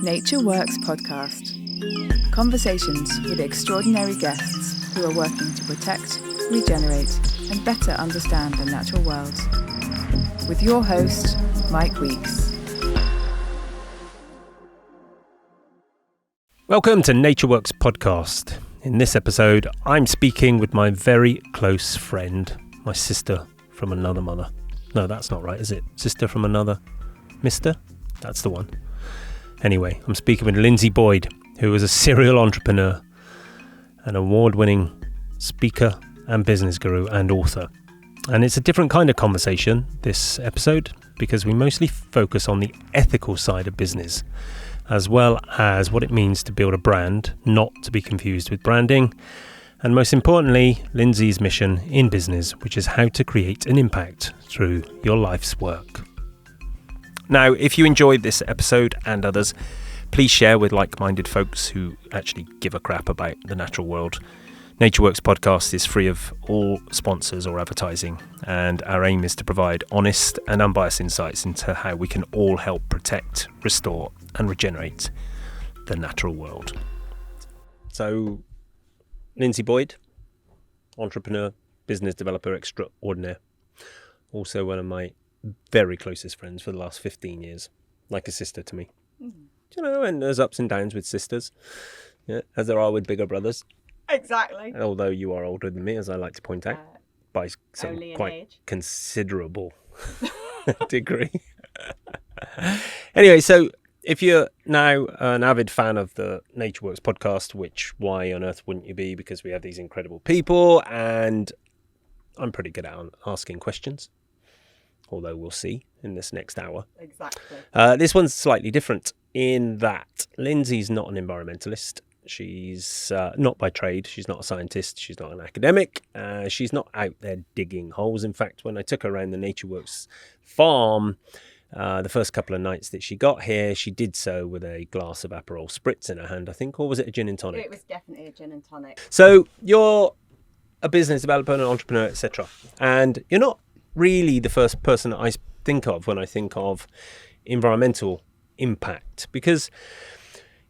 Nature Works podcast. Conversations with extraordinary guests who are working to protect, regenerate, and better understand the natural world. With your host, Mike Weeks. Welcome to Nature Works podcast. In this episode, I'm speaking with my very close friend, my sister from another mother. No, that's not right, is it? Sister from another mister? That's the one. Anyway, I'm speaking with Lindsay Boyd, who is a serial entrepreneur, an award-winning speaker and business guru and author. And it's a different kind of conversation, this episode, because we mostly focus on the ethical side of business, as well as what it means to build a brand, not to be confused with branding, and most importantly, Lindsay's mission in business, which is how to create an impact through your life's work. Now, if you enjoyed this episode and others, please share with like-minded folks who actually give a crap about the natural world. Nature Works podcast is free of all sponsors or advertising, and our aim is to provide honest and unbiased insights into how we can all help protect, restore, and regenerate the natural world. So, Lindsay Boyd, entrepreneur, business developer extraordinaire, also one of my very closest friends for the last 15 years, like a sister to me. You know, and there's ups and downs with sisters, as there are with bigger brothers. Exactly. Although you are older than me, as I like to point out, by some quite age. Considerable degree. Anyway, so if you're now an avid fan of the Nature Works podcast, which why on earth wouldn't you be? Because we have these incredible people, and I'm pretty good at asking questions. Although we'll see in this next hour. Exactly. This one's slightly different in that Lindsay's not an environmentalist. She's not by trade. She's not a scientist. She's not an academic. She's not out there digging holes. In fact, when I took her around the Nature Works farm, the first couple of nights that she got here, she did so with a glass of Aperol Spritz in her hand, I think, or was it a gin and tonic? It was definitely a gin and tonic. So you're a business developer, an entrepreneur, etc. And you're not really the first person that I think of when I think of environmental impact, because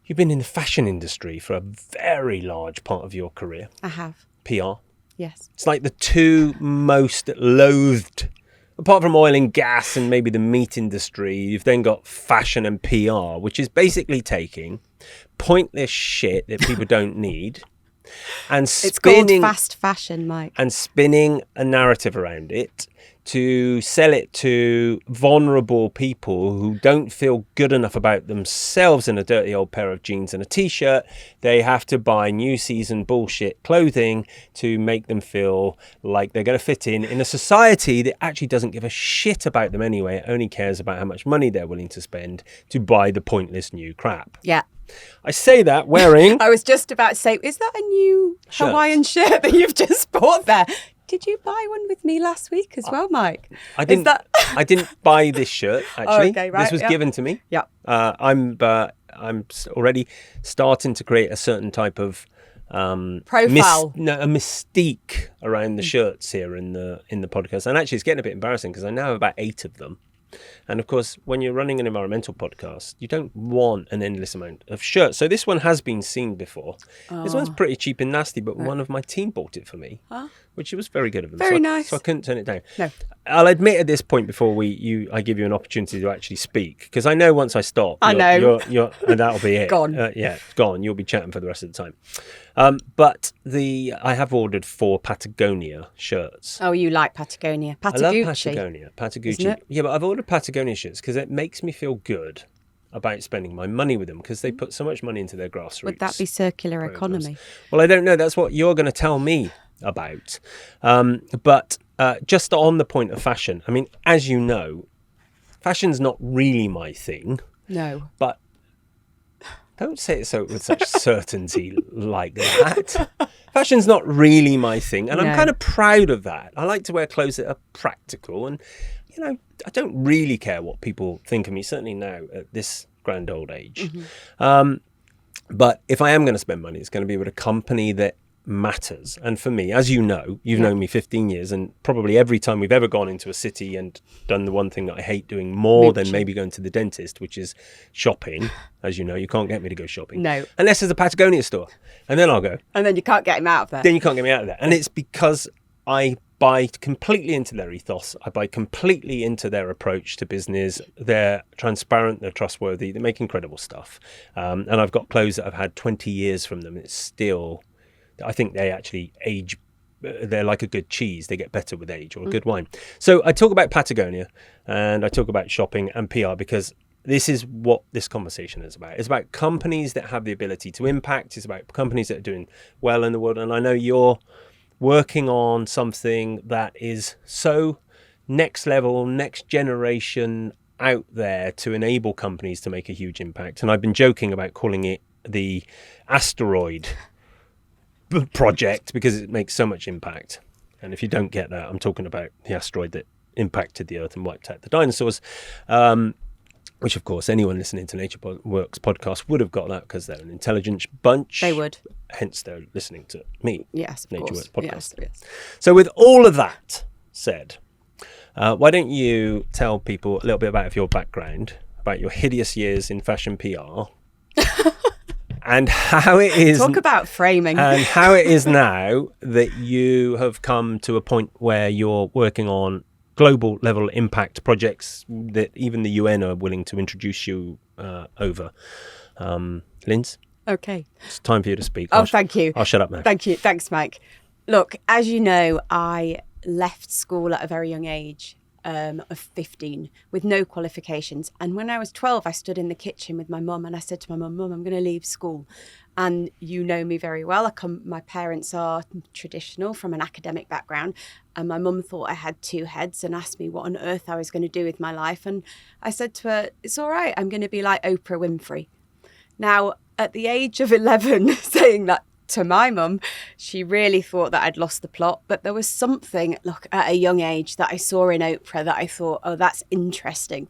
you've been in the fashion industry for a very large part of your career. I have. PR. Yes. It's like the two most loathed, apart from oil and gas and maybe the meat industry, you've then got fashion and PR, which is basically taking pointless shit that people don't need and it's called fast fashion, Mike. And spinning a narrative around it to sell it to vulnerable people who don't feel good enough about themselves in a dirty old pair of jeans and a t-shirt. They have to buy new season bullshit clothing to make them feel like they're going to fit in a society that actually doesn't give a shit about them anyway. It only cares about how much money they're willing to spend to buy the pointless new crap. Yeah. I say that wearing... I was just about to say, is that a new shirt. Hawaiian shirt that you've just bought there? Did you buy one with me last week as well, Mike? I didn't buy this shirt, actually. Okay, right, this was given to me. Yeah. I'm already starting to create a certain type of profile. A mystique around the shirts here in the podcast. And actually, it's getting a bit embarrassing because I now have about 8 of them. And of course, when you're running an environmental podcast, you don't want an endless amount of shirts. So this one has been seen before. This one's pretty cheap and nasty, but one of my team bought it for me, which was very good of them. Very nice. So I couldn't turn it down. No. I'll admit at this point before I give you an opportunity to actually speak, because I know once I stop, I know. and that'll be it. Gone. Gone. You'll be chatting for the rest of the time. But I have ordered 4 Patagonia shirts. Oh, you like Patagonia. I love Patagonia. Isn't it? Yeah, but I've ordered Patagonia shirts because it makes me feel good about spending my money with them because they put so much money into their grassroots. Would that be circular programs. economy? Well, I don't know. That's what you're going to tell me about. But just on the point of fashion, I mean, as you know, fashion's not really my thing. No. But don't say it so with such certainty like that. Fashion's not really my thing, and I'm kind of proud of that. I like to wear clothes that are practical, and you know, I don't really care what people think of me, certainly now at this grand old age. But if I am going to spend money, it's going to be with a company that matters. And for me, as you know, you've known me 15 years, and probably every time we've ever gone into a city and done the one thing that I hate doing more than maybe going to the dentist, which is shopping. As you know, you can't get me to go shopping. No. Unless there's a Patagonia store. And then I'll go. And then you can't get him out of there. Then you can't get me out of there. And it's because I buy completely into their ethos. I buy completely into their approach to business. They're transparent, they're trustworthy, they make incredible stuff. And I've got clothes that I've had 20 years from them. It's still, I think they actually age. They're like a good cheese. They get better with age, or a good wine. So I talk about Patagonia and I talk about shopping and PR because this is what this conversation is about. It's about companies that have the ability to impact. It's about companies that are doing well in the world. And I know you're working on something that is so next level, next generation out there to enable companies to make a huge impact. And I've been joking about calling it the asteroid project because it makes so much impact. And if you don't get that, I'm talking about the asteroid that impacted the Earth and wiped out the dinosaurs, which of course anyone listening to Nature Works podcast would have got that because they're an intelligent bunch. They would. Hence they're listening to me. Yes, of Nature course. Works podcast. Yes. So with all of that said, why don't you tell people a little bit about your background, about your hideous years in fashion PR, and how it is. Talk about framing. And how it is now that you have come to a point where you're working on global level impact projects that even the UN are willing to introduce you over. Linz? Okay. It's time for you to speak. Thank you. I'll shut up now. Thank you. Thanks, Mike. Look, as you know, I left school at a very young age of 15 with no qualifications. And when I was 12, I stood in the kitchen with my mum and I said to my mum, I'm going to leave school. And you know me very well. My parents are traditional from an academic background. And my mum thought I had two heads and asked me what on earth I was going to do with my life. And I said to her, it's all right. I'm going to be like Oprah Winfrey. Now, at the age of 11, saying that to my mum, she really thought that I'd lost the plot. But there was something, look, at a young age that I saw in Oprah that I thought, oh, that's interesting.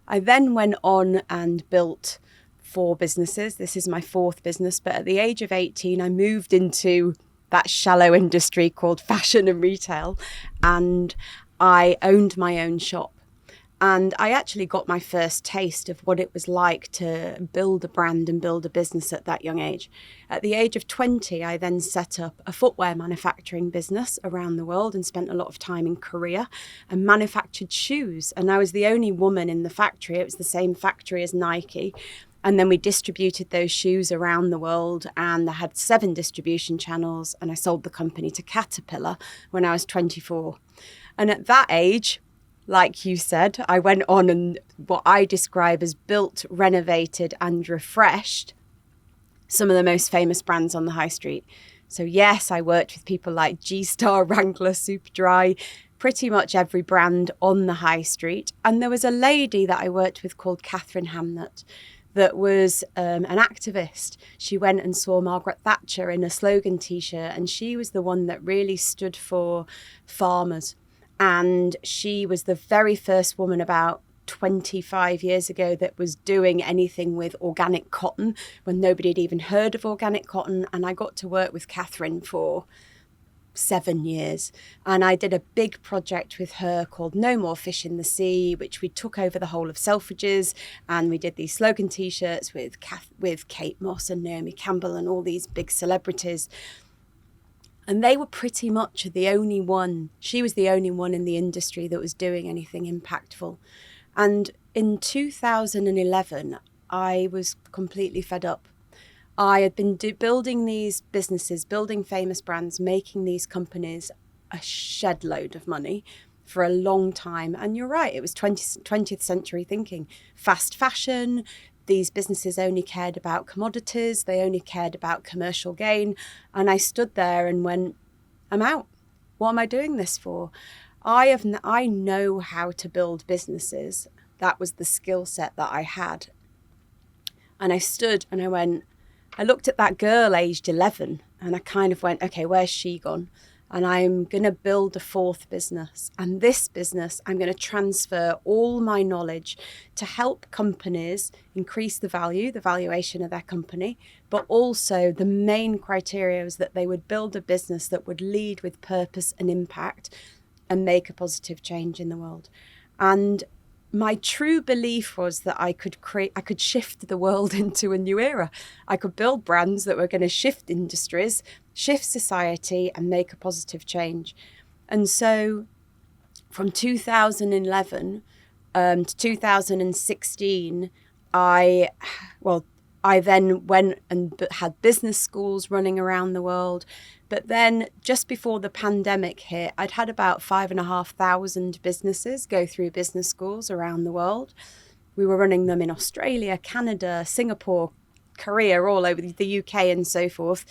I then went on and built 4 businesses. This is my 4th business. But at the age of 18, I moved into that shallow industry called fashion and retail. And I owned my own shop. And I actually got my first taste of what it was like to build a brand and build a business at that young age. At the age of 20, I then set up a footwear manufacturing business around the world and spent a lot of time in Korea and manufactured shoes. And I was the only woman in the factory. It was the same factory as Nike. And then we distributed those shoes around the world, and I had 7 distribution channels, and I sold the company to Caterpillar when I was 24. And at that age, like you said, I went on and what I describe as built, renovated and refreshed some of the most famous brands on the high street. So yes, I worked with people like G-Star, Wrangler, Superdry, pretty much every brand on the high street. And there was a lady that I worked with called Catherine Hamnett that was an activist. She went and saw Margaret Thatcher in a slogan T-shirt, and she was the one that really stood for farmers. And she was the very first woman about 25 years ago that was doing anything with organic cotton when nobody had even heard of organic cotton. And I got to work with Catherine for 7 years. And I did a big project with her called No More Fish in the Sea, which we took over the whole of Selfridges. And we did these slogan T-shirts with Kate Moss and Naomi Campbell and all these big celebrities. And they were pretty much the only one. She was the only one in the industry that was doing anything impactful. And in 2011, I was completely fed up. I had been building these businesses, building famous brands, making these companies a shed load of money for a long time. And you're right, it was 20th century thinking. Fast fashion. These businesses only cared about commodities. They only cared about commercial gain. And I stood there and went, I'm out. What am I doing this for? I know how to build businesses. That was the skill set that I had. And I stood and I looked at that girl aged 11 and I kind of went, okay, where's she gone? and I'm going to build a fourth business. And this business, I'm going to transfer all my knowledge to help companies increase the valuation of their company, but also the main criteria is that they would build a business that would lead with purpose and impact and make a positive change in the world. And my true belief was that I could shift the world into a new era. I could build brands that were going to shift industries, shift society, and make a positive change. And so from 2011 to 2016, I then went and had business schools running around the world. But then just before the pandemic hit, I'd had about 5,500 businesses go through business schools around the world. We were running them in Australia, Canada, Singapore, Korea, all over the UK and so forth.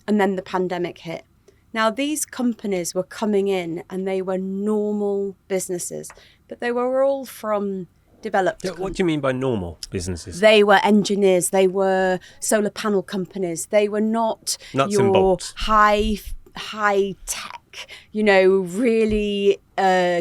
And then the pandemic hit. Now, these companies were coming in and they were normal businesses, but they were all from developed. What do you mean by normal businesses? They were engineers. They were solar panel companies. They were not Nuts and your bolts. high tech, really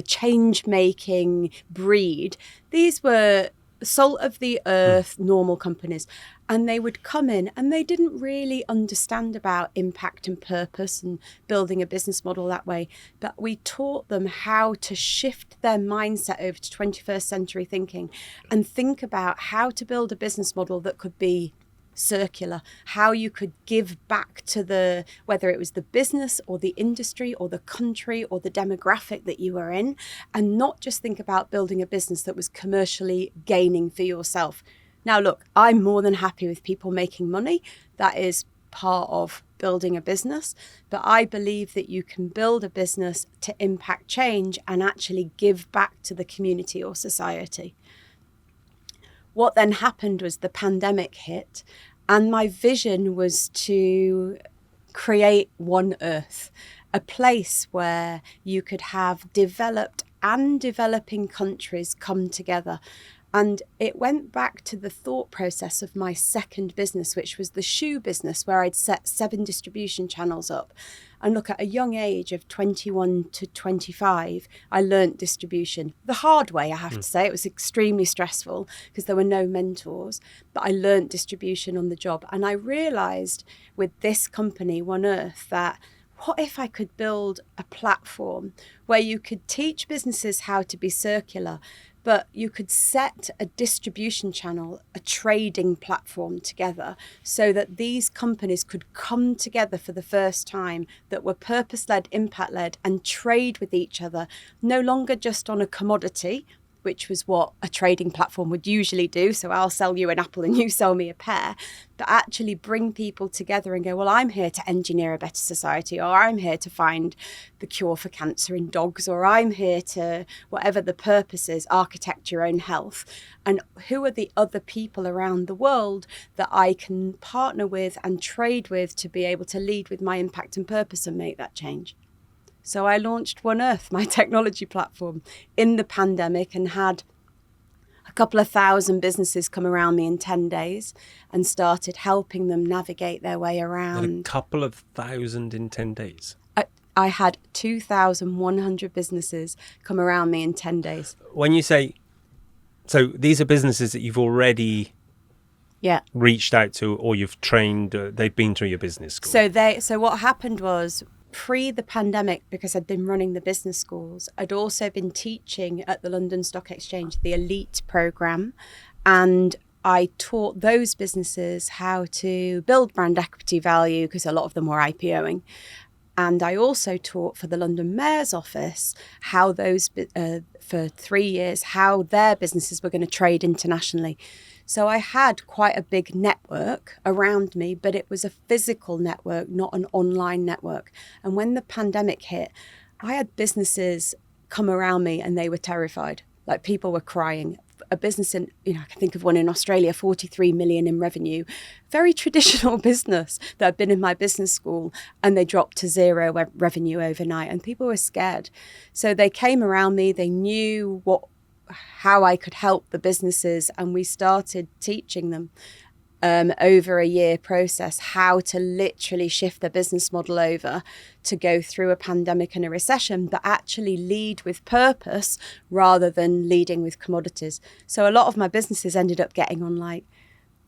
change-making breed. These were salt of the earth, normal companies. And they would come in and they didn't really understand about impact and purpose and building a business model that way. But we taught them how to shift their mindset over to 21st century thinking and think about how to build a business model that could be circular, how you could give back to whether it was the business or the industry or the country or the demographic that you were in, and not just think about building a business that was commercially gaining for yourself. Now, look, I'm more than happy with people making money. That is part of building a business. But I believe that you can build a business to impact change and actually give back to the community or society. What then happened was the pandemic hit, and my vision was to create One Earth, a place where you could have developed and developing countries come together. And it went back to the thought process of my second business, which was the shoe business, where I'd set 7 distribution channels up. And look, at a young age of 21 to 25, I learnt distribution the hard way, I have to say. It was extremely stressful because there were no mentors, but I learnt distribution on the job. And I realised with this company, One Earth, that what if I could build a platform where you could teach businesses how to be circular, but you could set a distribution channel, a trading platform together so that these companies could come together for the first time that were purpose-led, impact-led, and trade with each other, no longer just on a commodity, which was what a trading platform would usually do. So I'll sell you an apple and you sell me a pear, but actually bring people together and go, well, I'm here to engineer a better society, or I'm here to find the cure for cancer in dogs, or I'm here to, whatever the purpose is, architect your own health. And who are the other people around the world that I can partner with and trade with to be able to lead with my impact and purpose and make that change? So I launched One Earth, my technology platform, in the pandemic, and had a couple of thousand businesses come around me in 10 days and started helping them navigate their way around. A couple of thousand in 10 days? I had 2,100 businesses come around me in 10 days. When you say, so these are businesses that you've already reached out to, or you've trained, they've been through your business school? So what happened was, pre the pandemic, because I'd been running the business schools, I'd also been teaching at the London Stock Exchange, the Elite program, and I taught those businesses how to build brand equity value because a lot of them were IPOing. And I also taught for the London Mayor's office how those, for 3 years, how their businesses were going to trade internationally. So I had quite a big network around me, but it was a physical network, not an online network. And when the pandemic hit, I had businesses come around me and they were terrified. Like, people were crying. A business in, I can think of one in Australia, 43 million in revenue, very traditional business that had been in my business school, and they dropped to zero revenue overnight, and people were scared. So they came around me, they knew how I could help the businesses, and we started teaching them. over a year process, how to literally shift their business model over to go through a pandemic and a recession, but actually lead with purpose rather than leading with commodities. So a lot of my businesses ended up getting on like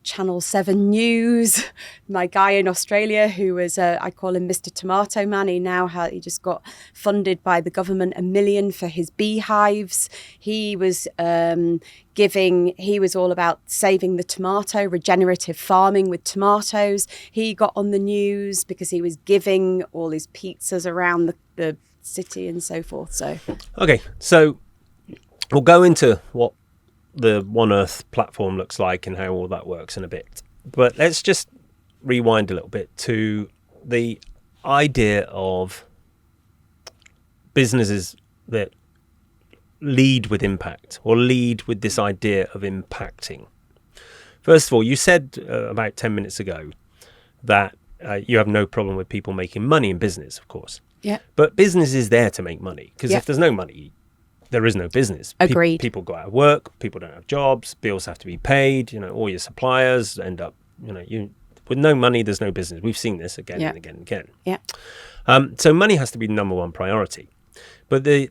Channel 7 News. My guy in Australia, who was, I call him Mr. Tomato Man, he just got funded by the government $1 million for his beehives. He was he was all about saving the tomato, regenerative farming with tomatoes. He got on the news because he was giving all his pizzas around the city and so forth. So, okay, so we'll go into what the One Earth platform looks like and how all that works in a bit. But let's just rewind a little bit to the idea of businesses that lead with impact or lead with this idea of impacting. First of all, you said about 10 minutes ago that you have no problem with people making money in business, of course. Yeah. But business is there to make money, because if there's no money, there is no business. Agreed. People go out of work, people don't have jobs, bills have to be paid, all your suppliers end up, with no money, there's no business. We've seen this again and again and again. Yeah. So money has to be the number one priority. But I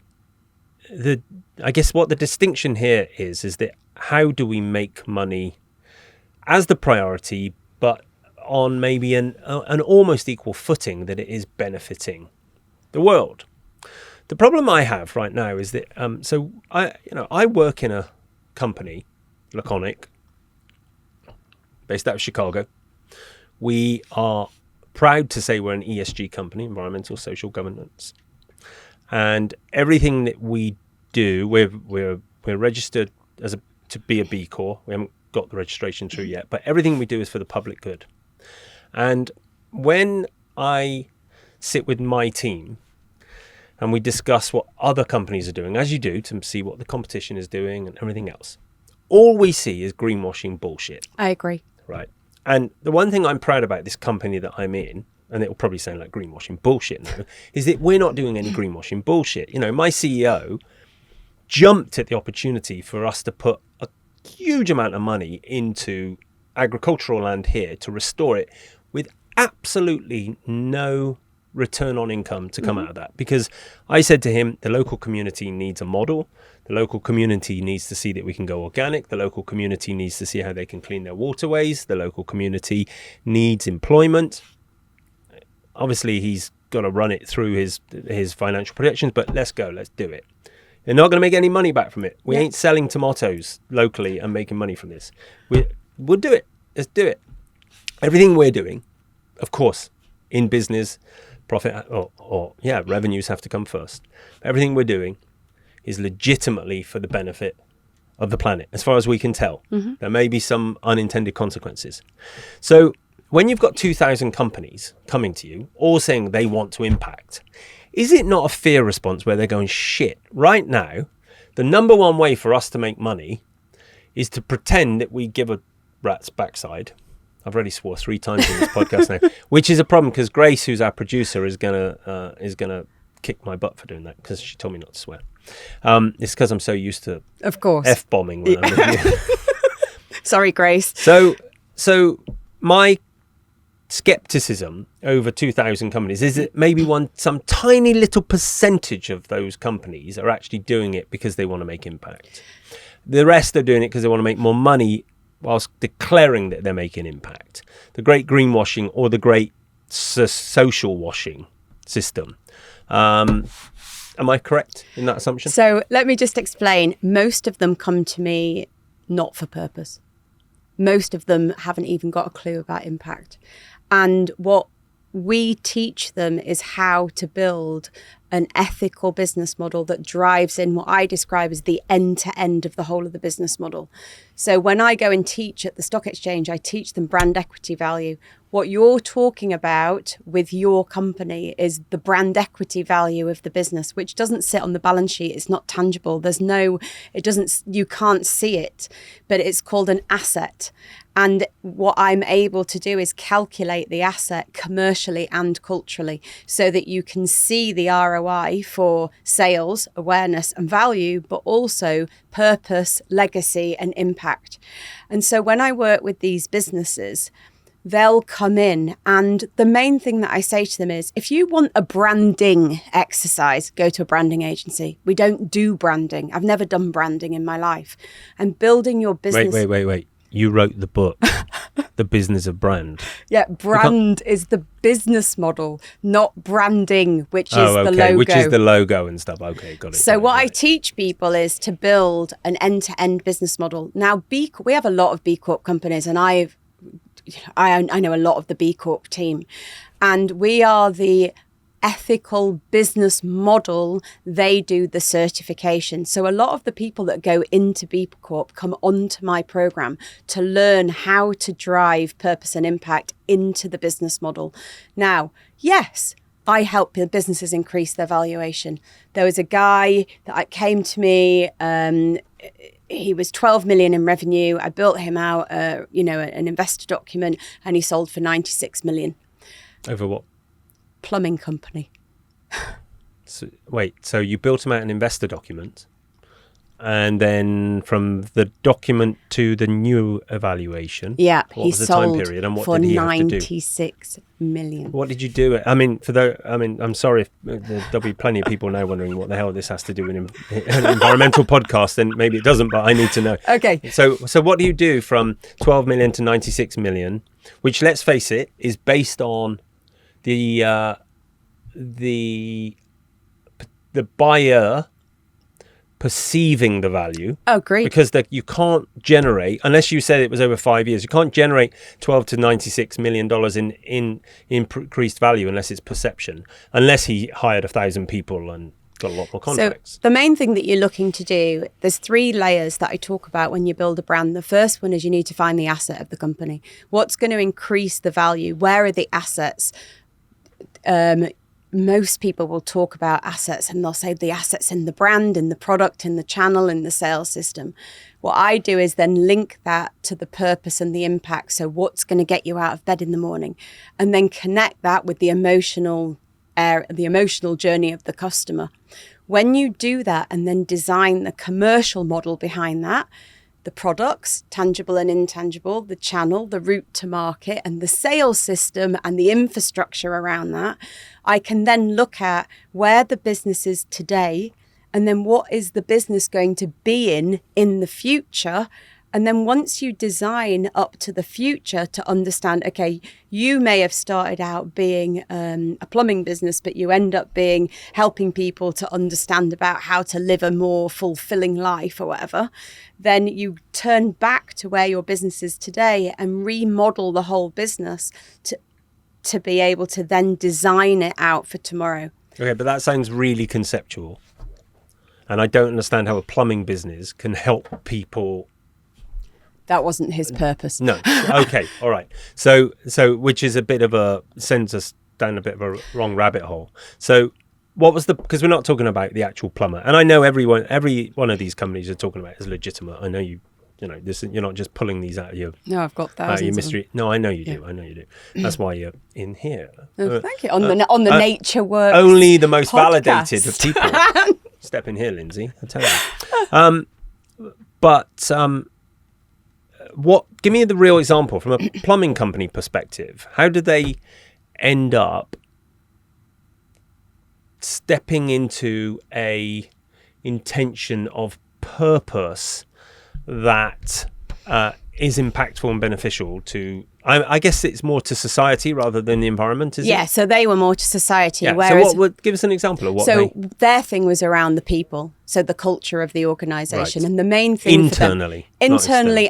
guess what the distinction here is that how do we make money as the priority, but on maybe an almost equal footing that it is benefiting the world? The problem I have right now is that I work in a company, Laconic, based out of Chicago. We are proud to say we're an ESG company, environmental, social governance, and everything that we do, we're registered to be a B Corp. We haven't got the registration through yet, but everything we do is for the public good. And when I sit with my team and we discuss what other companies are doing, as you do, to see what the competition is doing and everything else, all we see is greenwashing bullshit. I agree. Right. And the one thing I'm proud about this company that I'm in, and it will probably sound like greenwashing bullshit now, is that we're not doing any greenwashing bullshit. My CEO jumped at the opportunity for us to put a huge amount of money into agricultural land here to restore it with absolutely no return on income to come out of that. Because I said to him, the local community needs a model. The local community needs to see that we can go organic. The local community needs to see how they can clean their waterways. The local community needs employment. Obviously, he's got to run it through his financial projections, but let's go, let's do it. They're not going to make any money back from it. We ain't selling tomatoes locally and making money from this. We'll do it. Let's do it. Everything we're doing, of course, in business, profit revenues have to come first. Everything we're doing is legitimately for the benefit of the planet, as far as we can tell. Mm-hmm. There may be some unintended consequences. So when you've got 2,000 companies coming to you, all saying they want to impact, is it not a fear response where they're going, shit, right now, the number one way for us to make money is to pretend that we give a rat's backside. I've already swore 3 times in this podcast now, which is a problem because Grace, who's our producer, is gonna kick my butt for doing that because she told me not to swear. It's because I'm so used to, of course, F-bombing when I'm with you. Sorry, Grace. So my skepticism over 2,000 companies is that maybe some tiny little percentage of those companies are actually doing it because they want to make impact. The rest are doing it because they want to make more money whilst declaring that they're making impact. The great greenwashing or the great social washing system. Am I correct in that assumption? So let me just explain. Most of them come to me not for purpose. Most of them haven't even got a clue about impact. And what we teach them is how to build an ethical business model that drives in what I describe as the end-to-end of the whole of the business model. So when I go and teach at the stock exchange, I teach them brand equity value. What you're talking about with your company is the brand equity value of the business, which doesn't sit on the balance sheet. It's not tangible. You can't see it, but it's called an asset. And what I'm able to do is calculate the asset commercially and culturally so that you can see the ROI ROI for sales, awareness and value, but also purpose, legacy and impact. And so when I work with these businesses, they'll come in, and the main thing that I say to them is, if you want a branding exercise, go to a branding agency. We don't do branding. I've never done branding in my life. And building your business... Wait. You wrote the book, The Business of Brand. Yeah, brand is the business model, not branding, which is the logo. Which is the logo and stuff. Okay, got it. So what I teach people is to build an end-to-end business model. Now, we have a lot of B Corp companies, and I know a lot of the B Corp team, and we are the ethical business model. They do the certification. So a lot of the people that go into B Corp come onto my program to learn how to drive purpose and impact into the business model. Now, yes, I help businesses increase their valuation. There was a guy that came to me, he was 12 million in revenue. I built him out, an investor document, and he sold for 96 million. Over what? Plumbing company. So you built him out an investor document, and then from the document to the new evaluation, yeah, what was the time period, and what did he have to do? 96 million. What did you do? I'm sorry if there'll be plenty of people now wondering what the hell this has to do with an environmental podcast, and maybe it doesn't, but I need to know. Okay. So what do you do from 12 million to 96 million, which, let's face it, is based on the buyer perceiving the value. Oh, great. Because you can't generate, unless you said it was over 5 years, you can't generate $12 to $96 million in increased value unless it's perception, unless he hired 1,000 people and got a lot more contracts. So the main thing that you're looking to do, there's 3 layers that I talk about when you build a brand. The first one is you need to find the asset of the company. What's going to increase the value? Where are the assets? Most people will talk about assets, and they'll say the assets in the brand, in the product, in the channel, in the sales system. What I do is then link that to the purpose and the impact. So what's going to get you out of bed in the morning, and then connect that with the emotional journey of the customer. When you do that and then design the commercial model behind that, the products, tangible and intangible, the channel, the route to market, and the sales system and the infrastructure around that, I can then look at where the business is today, and then what is the business going to be in the future. And then once you design up to the future to understand, okay, you may have started out being a plumbing business, but you end up being helping people to understand about how to live a more fulfilling life or whatever, then you turn back to where your business is today and remodel the whole business to be able to then design it out for tomorrow. Okay, but that sounds really conceptual. And I don't understand how a plumbing business can help people. That wasn't his purpose. No. Okay. All right. So which is a bit of sends us down a bit of a wrong rabbit hole. So what was because we're not talking about the actual plumber. And I know every one of these companies you're talking about is legitimate. I know you're not just pulling these out of your... No, I've got thousands your mystery. No, I know you do. Yeah. I know you do. That's why you're in here. Oh, thank you. On the Nature Works only the most podcast. Validated of people. Step in here, Lindsay. I tell you. Give me the real example from a plumbing company perspective. How do they end up stepping into a intention of purpose that is impactful and beneficial to, I guess it's more to society rather than the environment, is it? Yeah, so they were more to society. Yeah. Whereas, so give us an example of what their thing was around the people, so the culture of the organisation. Right. And the main thing internally,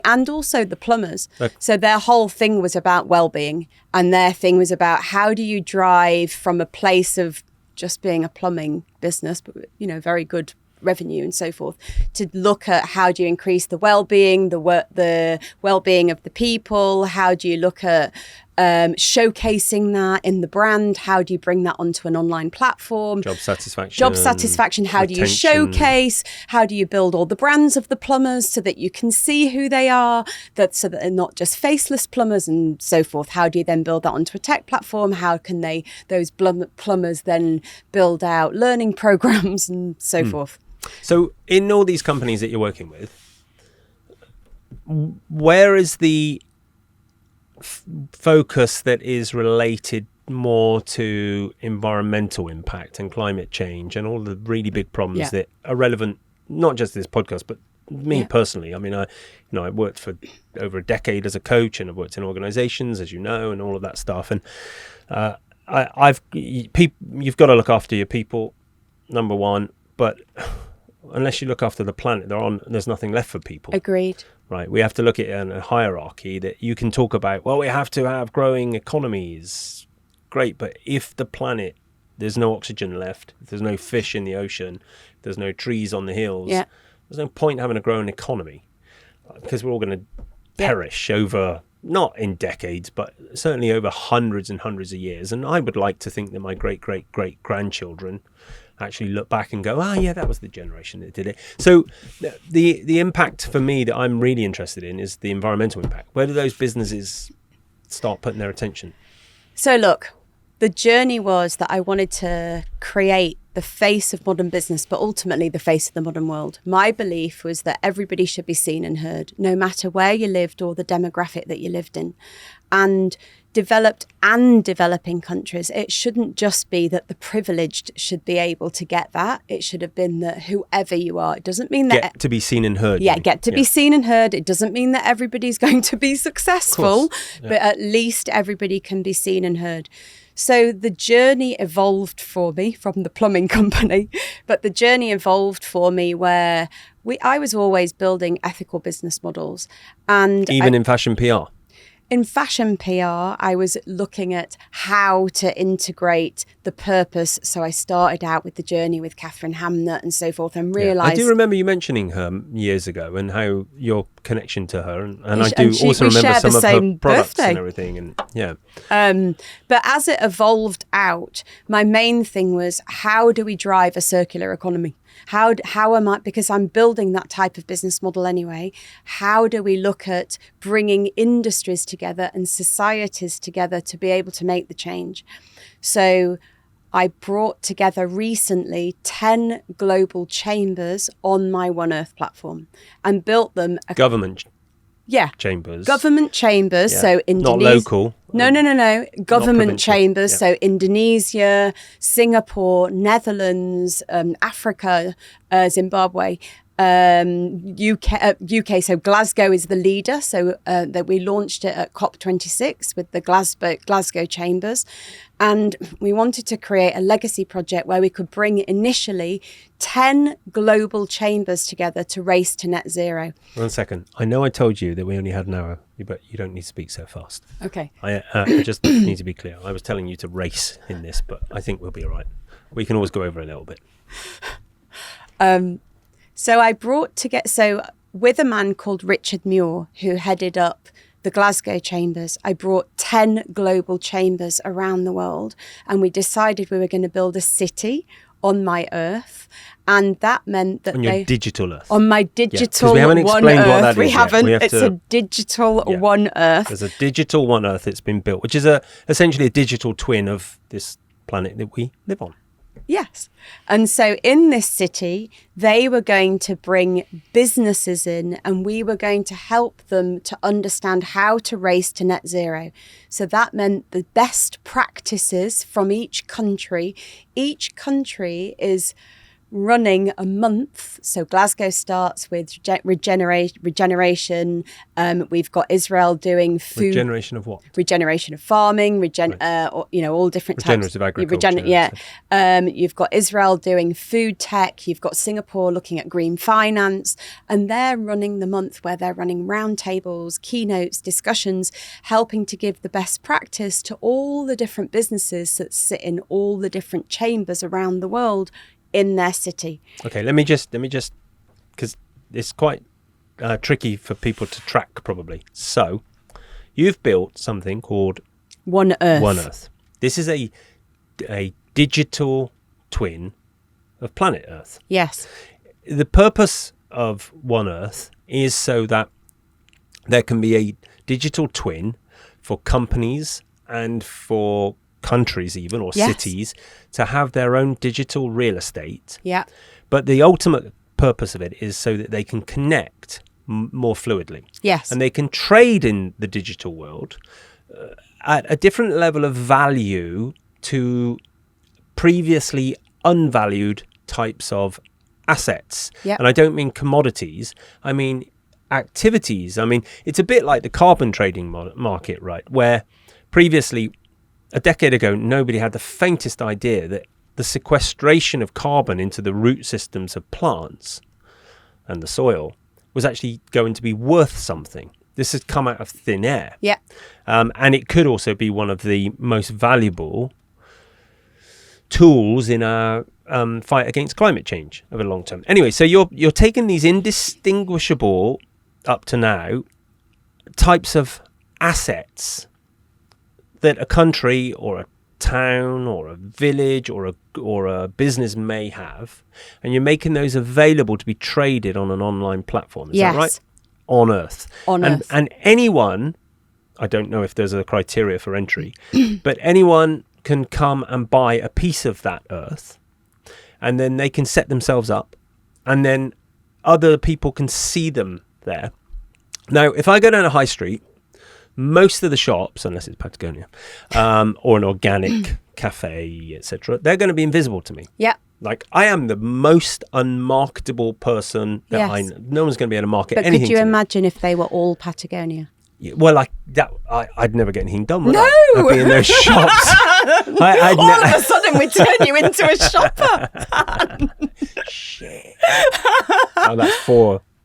and also the plumbers. Okay. So their whole thing was about well-being, and their thing was about how do you drive from a place of just being a plumbing business, but very good revenue and so forth, to look at how do you increase the well-being, the well-being of the people, how do you look at showcasing that in the brand. How do you bring that onto an online platform? Job satisfaction. How do you retention. showcase? How do you build all the brands of the plumbers so that you can see who they are, so that they're not just faceless plumbers and so forth? How do you then build that onto a tech platform? How can those plumbers then build out learning programs and so forth? So in all these companies that you're working with, where is the focus that is related more to environmental impact and climate change and all the really big problems that are relevant, not just this podcast, but me personally? I mean, I worked for over a decade as a coach, and I've worked in organizations, as you know, and all of that stuff. And you've got to look after your people, number one, but unless you look after the planet there's nothing left for people. Agreed. Right, we have to look at it in a hierarchy that you can talk about. Well, we have to have growing economies. Great, but if the planet, there's no oxygen left, if there's no fish in the ocean, if there's no trees on the hills, there's no point having a growing economy, because we're all going to perish over, not in decades, but certainly over hundreds and hundreds of years. And I would like to think that my great-great-great-grandchildren actually look back and go, that was the generation that did it. So the impact for me that I'm really interested in is the environmental impact. Where do those businesses start putting their attention? So look, the journey was that I wanted to create the face of modern business, but ultimately the face of the modern world. My belief was that everybody should be seen and heard, no matter where you lived or the demographic that you lived in. And developed and developing countries, it shouldn't just be that the privileged should be able to get that. It should have been that whoever you are, it doesn't mean that... Get to be seen and heard. Be seen and heard. It doesn't mean that everybody's going to be successful, but at least everybody can be seen and heard. So the journey evolved for me from the plumbing company, but the journey evolved for me where I was always building ethical business models. And even in fashion PR? In fashion PR, I was looking at how to integrate the purpose. So I started out with the journey with Catherine Hamnett and so forth, and realised... I do remember you mentioning her years ago and how your connection to her, and I do also remember some of her products and everything. And but as it evolved out, my main thing was, how do we drive a circular economy? How am I, because I'm building that type of business model anyway, how do we look at bringing industries together and societies together to be able to make the change? So I brought together recently 10 global chambers on my One Earth platform and built them. Government chambers. Government chambers. So Indonesia. Not local. No. Government chambers. So Indonesia, Singapore, Netherlands, Africa, Zimbabwe, UK. So Glasgow is the leader. So that we launched it at COP26 with the Glasgow chambers. And we wanted to create a legacy project where we could bring initially 10 global chambers together to race to net zero. 1 second. I know I told you that we only had an hour, but you don't need to speak so fast. Okay. I just need to be clear. I was telling you to race in this, but I think we'll be all right. We can always go over a little bit. So I brought together, with a man called Richard Muir, who headed up the Glasgow chambers, I brought 10 global chambers around the world, and we decided we were going to build a city on my Earth. And that meant that on your digital Earth. On my digital we haven't explained One Earth. What that is we haven't. It's a digital One Earth. There's a digital One Earth that's been built, which is essentially a digital twin of this planet that we live on. Yes. And so in this city, they were going to bring businesses in, and we were going to help them to understand how to race to net zero. So that meant the best practices from each country. Each country is running a month. So Glasgow starts with regeneration. We've got Israel doing food. Regeneration of what? Regeneration of farming, all different types. Regenerative agriculture. You've got Israel doing food tech. You've got Singapore looking at green finance. And they're running the month where they're running roundtables, keynotes, discussions, helping to give the best practice to all the different businesses that sit in all the different chambers around the world in their city. Okay, let me just, because it's quite tricky for people to track probably. So you've built something called One Earth. One Earth. This is a digital twin of planet Earth. Yes. The purpose of One Earth is so that there can be a digital twin for companies and for countries even, or Yes. cities, to have their own digital real estate. Yeah. But the ultimate purpose of it is so that they can connect more fluidly. Yes. And they can trade in the digital world at a different level of value to previously unvalued types of assets. Yep. And I don't mean commodities, I mean activities. I mean, it's a bit like the carbon trading market, right? Where previously, a decade ago, nobody had the faintest idea that the sequestration of carbon into the root systems of plants and the soil was actually going to be worth something. This has come out of thin air. Yeah. And it could also be one of the most valuable tools in our fight against climate change over the long term. Anyway, so you're taking these indistinguishable, up to now, types of assets that a country or a town or a village or a business may have, and you're making those available to be traded on an online platform. Is Yes. that right? On Earth. On Earth. And anyone, I don't know if there's a criteria for entry, but anyone can come and buy a piece of that Earth, and then they can set themselves up, and then other people can see them there. Now, if I go down a high street, most of the shops, unless it's Patagonia, or an organic cafe, etc., they're going to be invisible to me. Yeah. Like, I am the most unmarketable person that Yes. I know. No one's going to be able to market But anything could you to me. imagine if they were all Patagonia? Yeah, well, like that, I'd never get anything done with No! that. I'd be in those shops. I'd All of a sudden, we turn you into a shopper. Shit. Oh,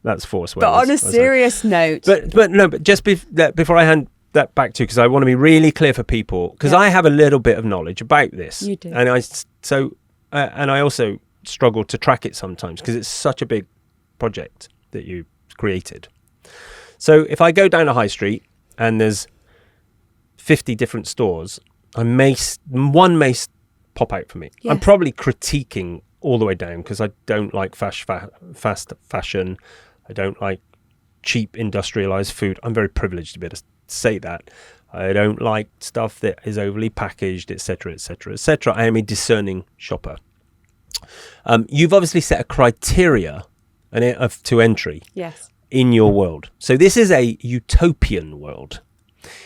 that's four swears. But on a I'm sorry. serious note, But just before I hand that back to you, because I want to be really clear for people, because I have a little bit of knowledge about this. You do. And I also struggle to track it sometimes because it's such a big project that you created. So if I go down a high street and there's 50 different stores, one may pop out for me. Yes. I'm probably critiquing all the way down because I don't like fast fashion. I don't like cheap industrialized food. I'm very privileged to be able to say that. I don't like stuff that is overly packaged, etc., etc., etc. I am a discerning shopper. You've obviously set a criteria to entry yes. in your world. So this is a utopian world.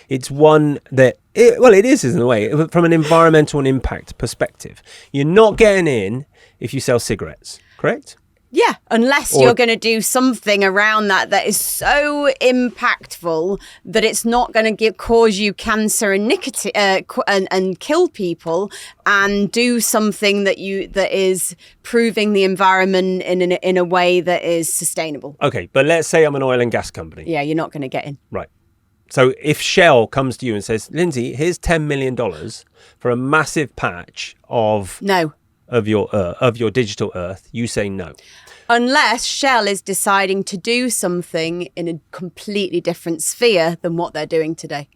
It's one that, it is in a way, from an environmental and impact perspective. You're not getting in if you sell cigarettes, correct? Yeah, unless you're going to do something around that is so impactful that it's not going to cause you cancer and nicotine and kill people, and do something that is proving the environment in a way that is sustainable. Okay, but let's say I'm an oil and gas company. Yeah, you're not going to get in. Right. So if Shell comes to you and says, Lindsay, here's $10 million for a massive patch of No. of your digital Earth, you say no. Unless Shell is deciding to do something in a completely different sphere than what they're doing today.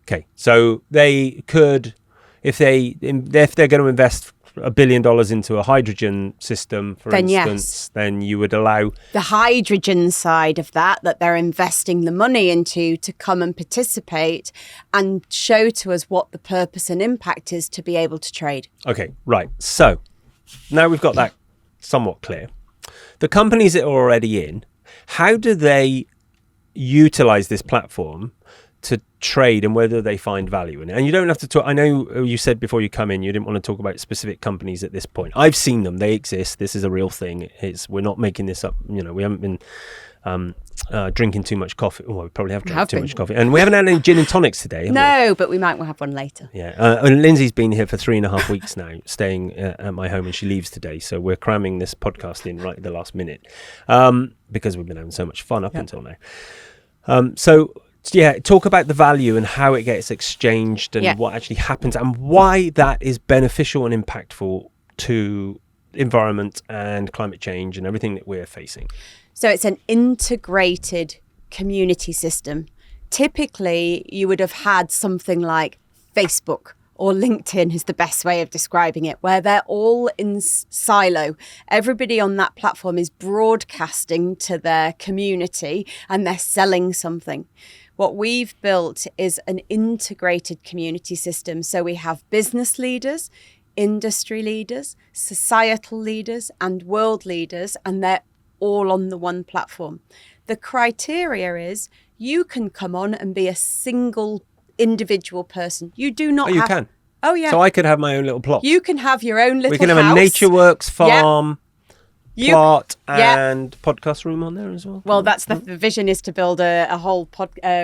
Okay, so they could, if they're going to invest $1 billion into a hydrogen system, for Then instance, then you would allow The hydrogen side of that they're investing the money into to come and participate and show to us what the purpose and impact is to be able to trade. Okay, right. So now we've got that somewhat clear. The companies that are already in, how do they utilize this platform to trade, and whether they find value in it? And you don't have to talk. I know you said before you come in, you didn't want to talk about specific companies at this point. I've seen them. They exist. This is a real thing. We're not making this up. You know, we haven't been drinking too much coffee. Oh, we probably have drank too much coffee. And we haven't had any gin and tonics today, have we? No, but we might have one later. Yeah, and Lindsay's been here for 3.5 weeks now, staying at my home, and she leaves today. So we're cramming this podcast in right at the last minute because we've been having so much fun up until now. So talk about the value and how it gets exchanged and what actually happens and why that is beneficial and impactful to environment and climate change and everything that we're facing. So it's an integrated community system. Typically, you would have had something like Facebook or LinkedIn is the best way of describing it, where they're all in silo. Everybody on that platform is broadcasting to their community and they're selling something. What we've built is an integrated community system. So we have business leaders, industry leaders, societal leaders, and world leaders, and they're all on the one platform. The criteria is you can come on and be a single individual person. You do not You can. Oh, yeah. So I could have my own little plot. You can have your own little We can have house. a NatureWorks farm, plot, Yeah. and podcast room on there as well. Well, that's the vision, is to build a whole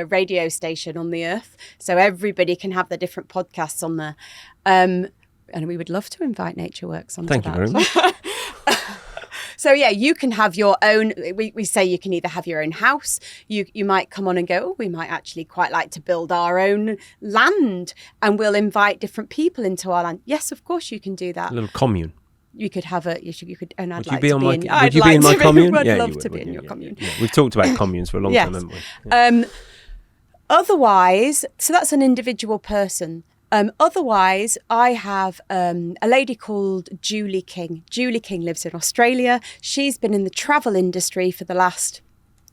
radio station on the earth, so everybody can have their different podcasts on there. And we would love to invite NatureWorks onto that. Thank you very much. So yeah, you can have your own. We say you can either have your own house. You might come on and go, oh, we might actually quite like to build our own land, and we'll invite different people into our land. Yes, of course you can do that. A little commune. You could have a. You could. And I'd Would like you be to on be my? in. Would I'd you like be in my to commune? I'd Yeah, love you would, to be in wouldn't your you? commune. Yeah. We've talked about communes for a long Yes. time, haven't we? Yeah. Otherwise, so that's an individual person. Otherwise, I have a lady called Julie King. Julie King lives in Australia. She's been in the travel industry for the last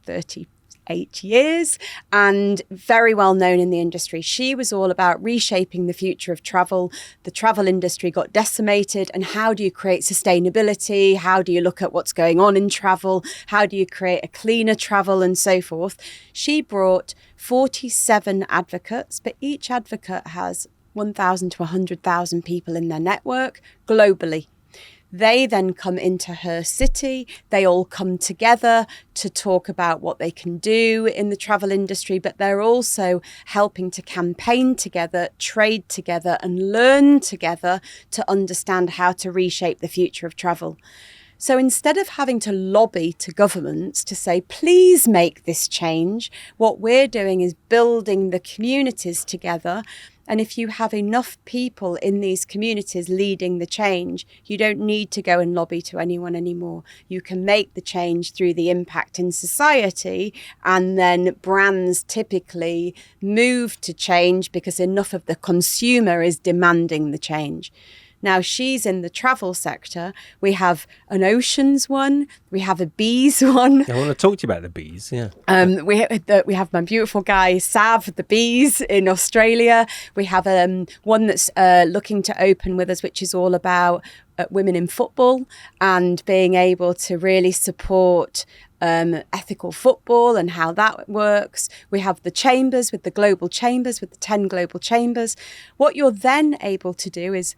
38 years and very well known in the industry. She was all about reshaping the future of travel. The travel industry got decimated, and how do you create sustainability? How do you look at what's going on in travel? How do you create a cleaner travel and so forth? She brought 47 advocates, but each advocate has 1,000 to 100,000 people in their network globally. They then come into her city. They all come together to talk about what they can do in the travel industry, but they're also helping to campaign together, trade together, and learn together to understand how to reshape the future of travel. So instead of having to lobby to governments to say, please make this change, what we're doing is building the communities together. And if you have enough people in these communities leading the change, you don't need to go and lobby to anyone anymore. You can make the change through the impact in society, and then brands typically move to change because enough of the consumer is demanding the change. Now, she's in the travel sector. We have an oceans one. We have a bees one. I want to talk to you about the bees, yeah. We have my beautiful guy, Sav, the bees in Australia. We have one that's looking to open with us, which is all about women in football and being able to really support ethical football and how that works. We have the chambers with the global chambers, with the 10 global chambers. What you're then able to do is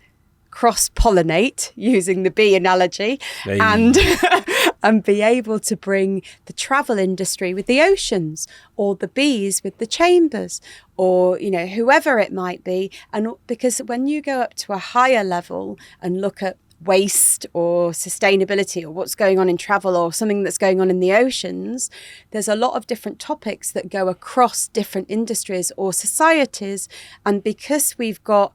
cross-pollinate, using the bee analogy, and be able to bring the travel industry with the oceans, or the bees with the chambers, or whoever it might be. And because when you go up to a higher level and look at waste or sustainability or what's going on in travel or something that's going on in the oceans, there's a lot of different topics that go across different industries or societies. And because we've got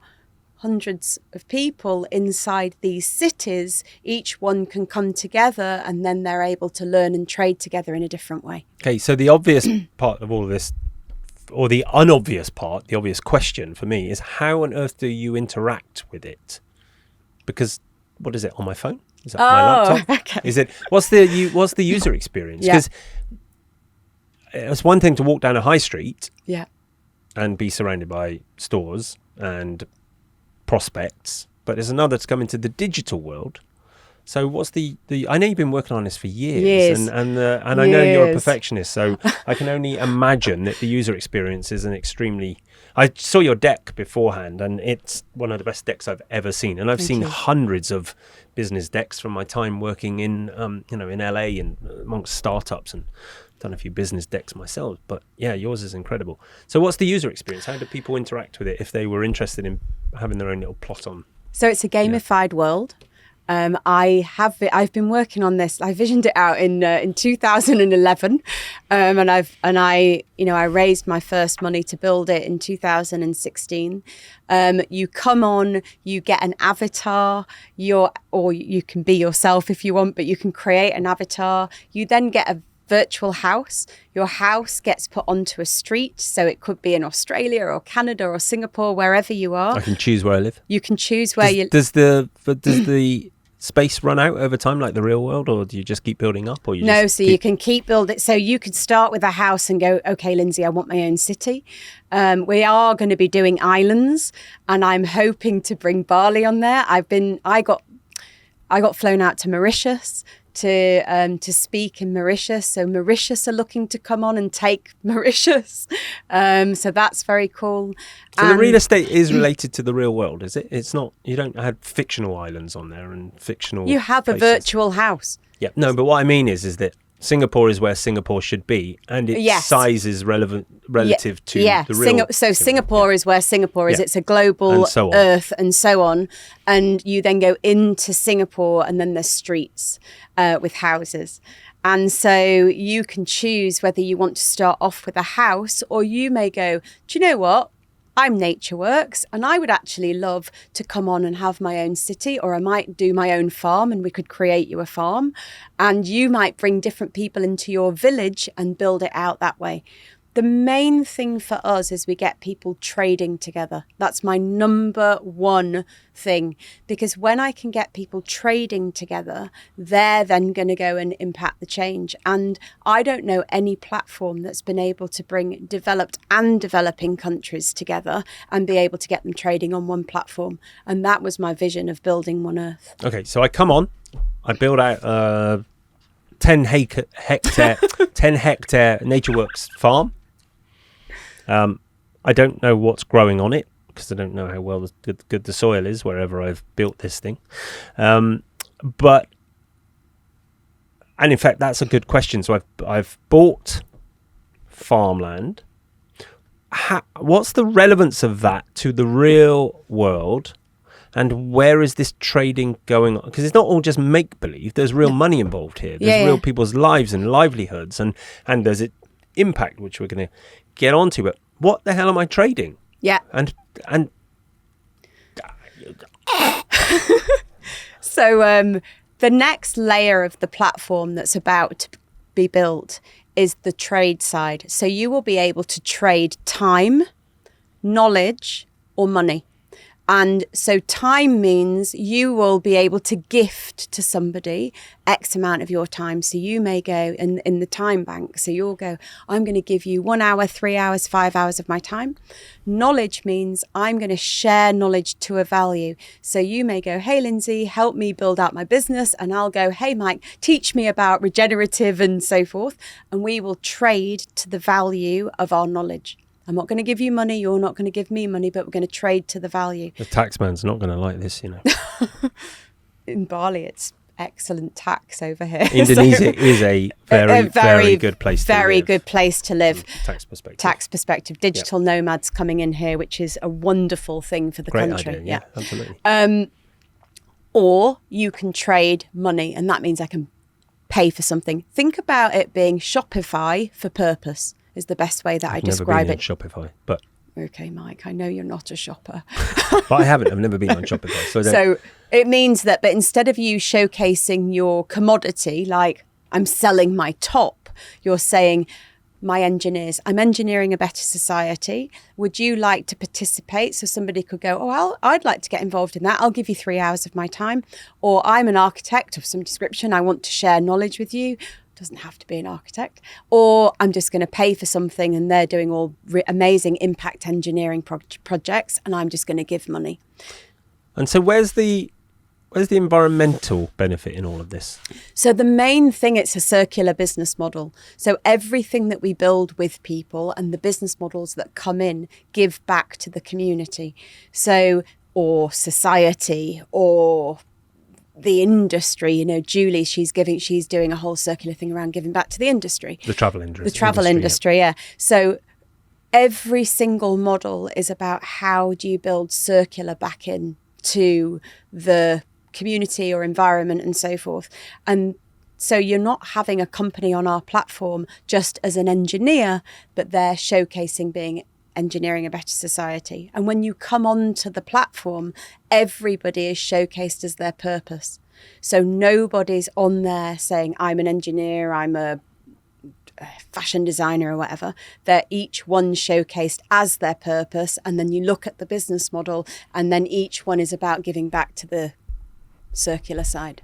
hundreds of people inside these cities, each one can come together and then they're able to learn and trade together in a different way. Okay, so the obvious part of all of this, or the unobvious part, the obvious question for me is, how on earth do you interact with it? Because what is it, on my phone? Is that my laptop? Okay. Is it, what's the user experience? Because it's one thing to walk down a high street and be surrounded by stores and prospects, but there's another to come into the digital world. So what's the I know you've been working on this for years. and I know you're a perfectionist, so I can only imagine that the user experience is an extremely... I saw your deck beforehand, and it's one of the best decks I've ever seen, and I've seen hundreds of business decks from my time working in in LA and amongst startups, and done a few business decks myself, but yeah, yours is incredible. So what's the user experience? How do people interact with it if they were interested in having their own little plot on? So it's a gamified world. I've been working on this. I visioned it out in 2011, and I raised my first money to build it in 2016. You come on, you get an avatar, or you can be yourself if you want, but you can create an avatar. You then get a virtual house. Your house gets put onto a street. So it could be in Australia or Canada or Singapore, wherever you are. I can choose where I live. You can choose where you... Does the space run out over time like the real world, or do you just keep building up? Or you can keep building. So you could start with a house and go, okay, Lindsay, I want my own city. We are going to be doing islands, and I'm hoping to bring Bali on there. I got flown out to Mauritius to speak in Mauritius. So Mauritius are looking to come on and take Mauritius. So that's very cool. So the real estate is related to the real world, is it? It's not, you don't have fictional islands on there and fictional You have places. a virtual house. Yeah. No, but what I mean is that Singapore is where Singapore should be, and its size is relative to the real. Singapore is where Singapore is. Yeah. It's a global And so on. Earth, and so on. And you then go into Singapore, and then there's streets with houses. And so you can choose whether you want to start off with a house, or you may go, do you know what? I'm NatureWorks, and I would actually love to come on and have my own city, or I might do my own farm and we could create you a farm, and you might bring different people into your village and build it out that way. The main thing for us is we get people trading together. That's my number one thing, because when I can get people trading together, they're then going to go and impact the change. And I don't know any platform that's been able to bring developed and developing countries together and be able to get them trading on one platform. And that was my vision of building One Earth. Okay, so I come on, I build out 10 hectare NatureWorks farm. I don't know what's growing on it because I don't know how well good the soil is wherever I've built this thing. And in fact, that's a good question. So I've bought farmland. What's the relevance of that to the real world? And where is this trading going on? Because it's not all just make-believe. There's real money involved here. There's real people's lives and livelihoods. And there's impact, which we're going to get onto. But what the hell am I trading? Yeah. And So the next layer of the platform that's about to be built is the trade side. So you will be able to trade time, knowledge, or money. And so time means you will be able to gift to somebody X amount of your time. So you may go in the time bank. So you'll go, I'm going to give you 1 hour, 3 hours, 5 hours of my time. Knowledge means I'm going to share knowledge to a value. So you may go, hey, Lindsay, help me build out my business. And I'll go, hey, Mike, teach me about regenerative and so forth. And we will trade to the value of our knowledge. I'm not going to give you money, you're not going to give me money, but we're going to trade to the value. The taxman's not going to like this, you know. In Bali, it's excellent tax over here. Indonesia is a very good place to live. Very good place to live. Tax perspective. Digital nomads coming in here, which is a wonderful thing for the Great country. idea, yeah, absolutely. Or you can trade money, and that means I can pay for something. Think about it being Shopify for purpose. Is the best way that I describe it. I've never been on Shopify, but... Okay, Mike, I know you're not a shopper. But I haven't. I've never been on Shopify. So it means that, but instead of you showcasing your commodity, like I'm selling my top, you're saying, my engineers, I'm engineering a better society. Would you like to participate? So somebody could go, oh, I'd like to get involved in that. I'll give you 3 hours of my time. Or I'm an architect of some description. I want to share knowledge with you. Doesn't have to be an architect. Or I'm just going to pay for something and they're doing all amazing impact engineering projects and I'm just going to give money. And so where's the environmental benefit in all of this? So the main thing, it's a circular business model. So everything that we build with people and the business models that come in give back to the community. So, or society, or the industry, you know, Julie, she's doing a whole circular thing around giving back to the industry. The travel industry. The travel industry, yeah. So every single model is about how do you build circular back in to the community or environment and so forth. And so you're not having a company on our platform just as an engineer, but they're showcasing being engineering a better society. And when you come onto the platform, everybody is showcased as their purpose. So nobody's on there saying, I'm an engineer, I'm a fashion designer or whatever, they're each one showcased as their purpose. And then you look at the business model, and then each one is about giving back to the circular side.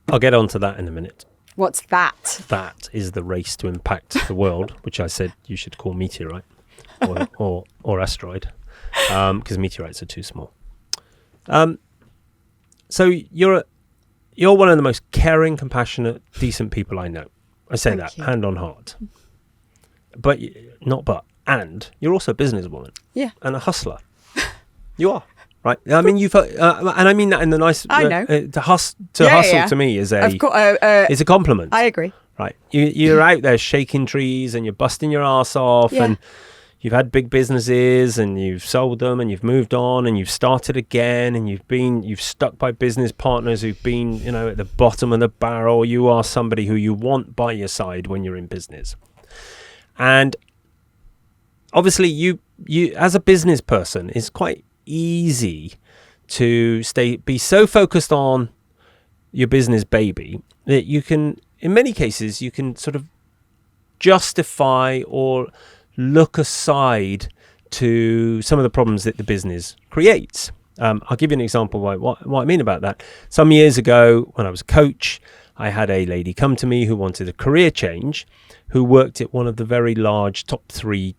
I'll get onto that in a minute. What's that? That is the race to impact the world, which I said you should call meteorite or asteroid, because meteorites are too small. So you're one of the most caring, compassionate, decent people I know. I say that hand on heart. But and you're also a businesswoman. Yeah. And a hustler. You are. Right. I mean, you've, and I mean that in the nice. I know. To hustle to me is a compliment. I agree. Right. You're out there shaking trees and you're busting your ass off, and you've had big businesses and you've sold them and you've moved on and you've started again, and you've stuck by business partners who've been, at the bottom of the barrel. You are somebody who you want by your side when you're in business. And obviously you as a business person, it's quite easy to be so focused on your business baby that you can, in many cases, you can sort of justify or look aside to some of the problems that the business creates. I'll give you an example of what I mean about that. Some years ago, when I was a coach, I had a lady come to me who wanted a career change, who worked at one of the very large top 3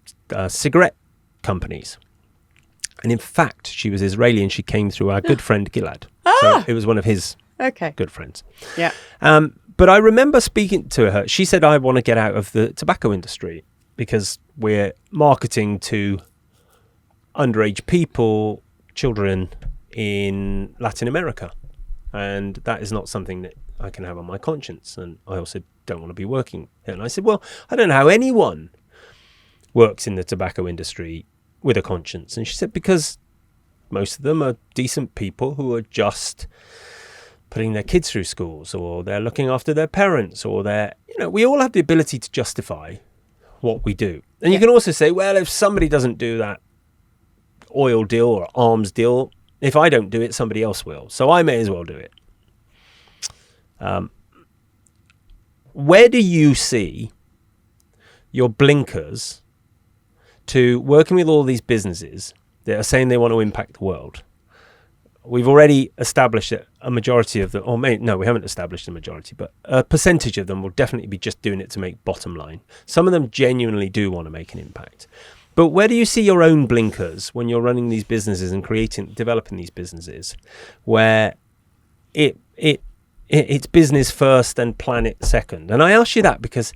cigarette companies. And in fact, she was Israeli, and she came through our good friend Gilad. So it was one of his good friends. Yeah. But I remember speaking to her. She said, I want to get out of the tobacco industry because we're marketing to underage people, children in Latin America. And that is not something that I can have on my conscience. And I also don't want to be working there. And I said, well, I don't know how anyone works in the tobacco industry with a conscience. And she said, because most of them are decent people who are just putting their kids through schools, or they're looking after their parents, or we all have the ability to justify what we do. And you can also say, well, if somebody doesn't do that oil deal or arms deal, if I don't do it, somebody else will. So I may as well do it. Where do you see your blinkers to working with all these businesses that are saying they want to impact the world? We've already established that a majority of them, we haven't established a majority, but a percentage of them will definitely be just doing it to make bottom line. Some of them genuinely do want to make an impact. But where do you see your own blinkers when you're running these businesses and developing these businesses, where it's business first and planet second? And I ask you that because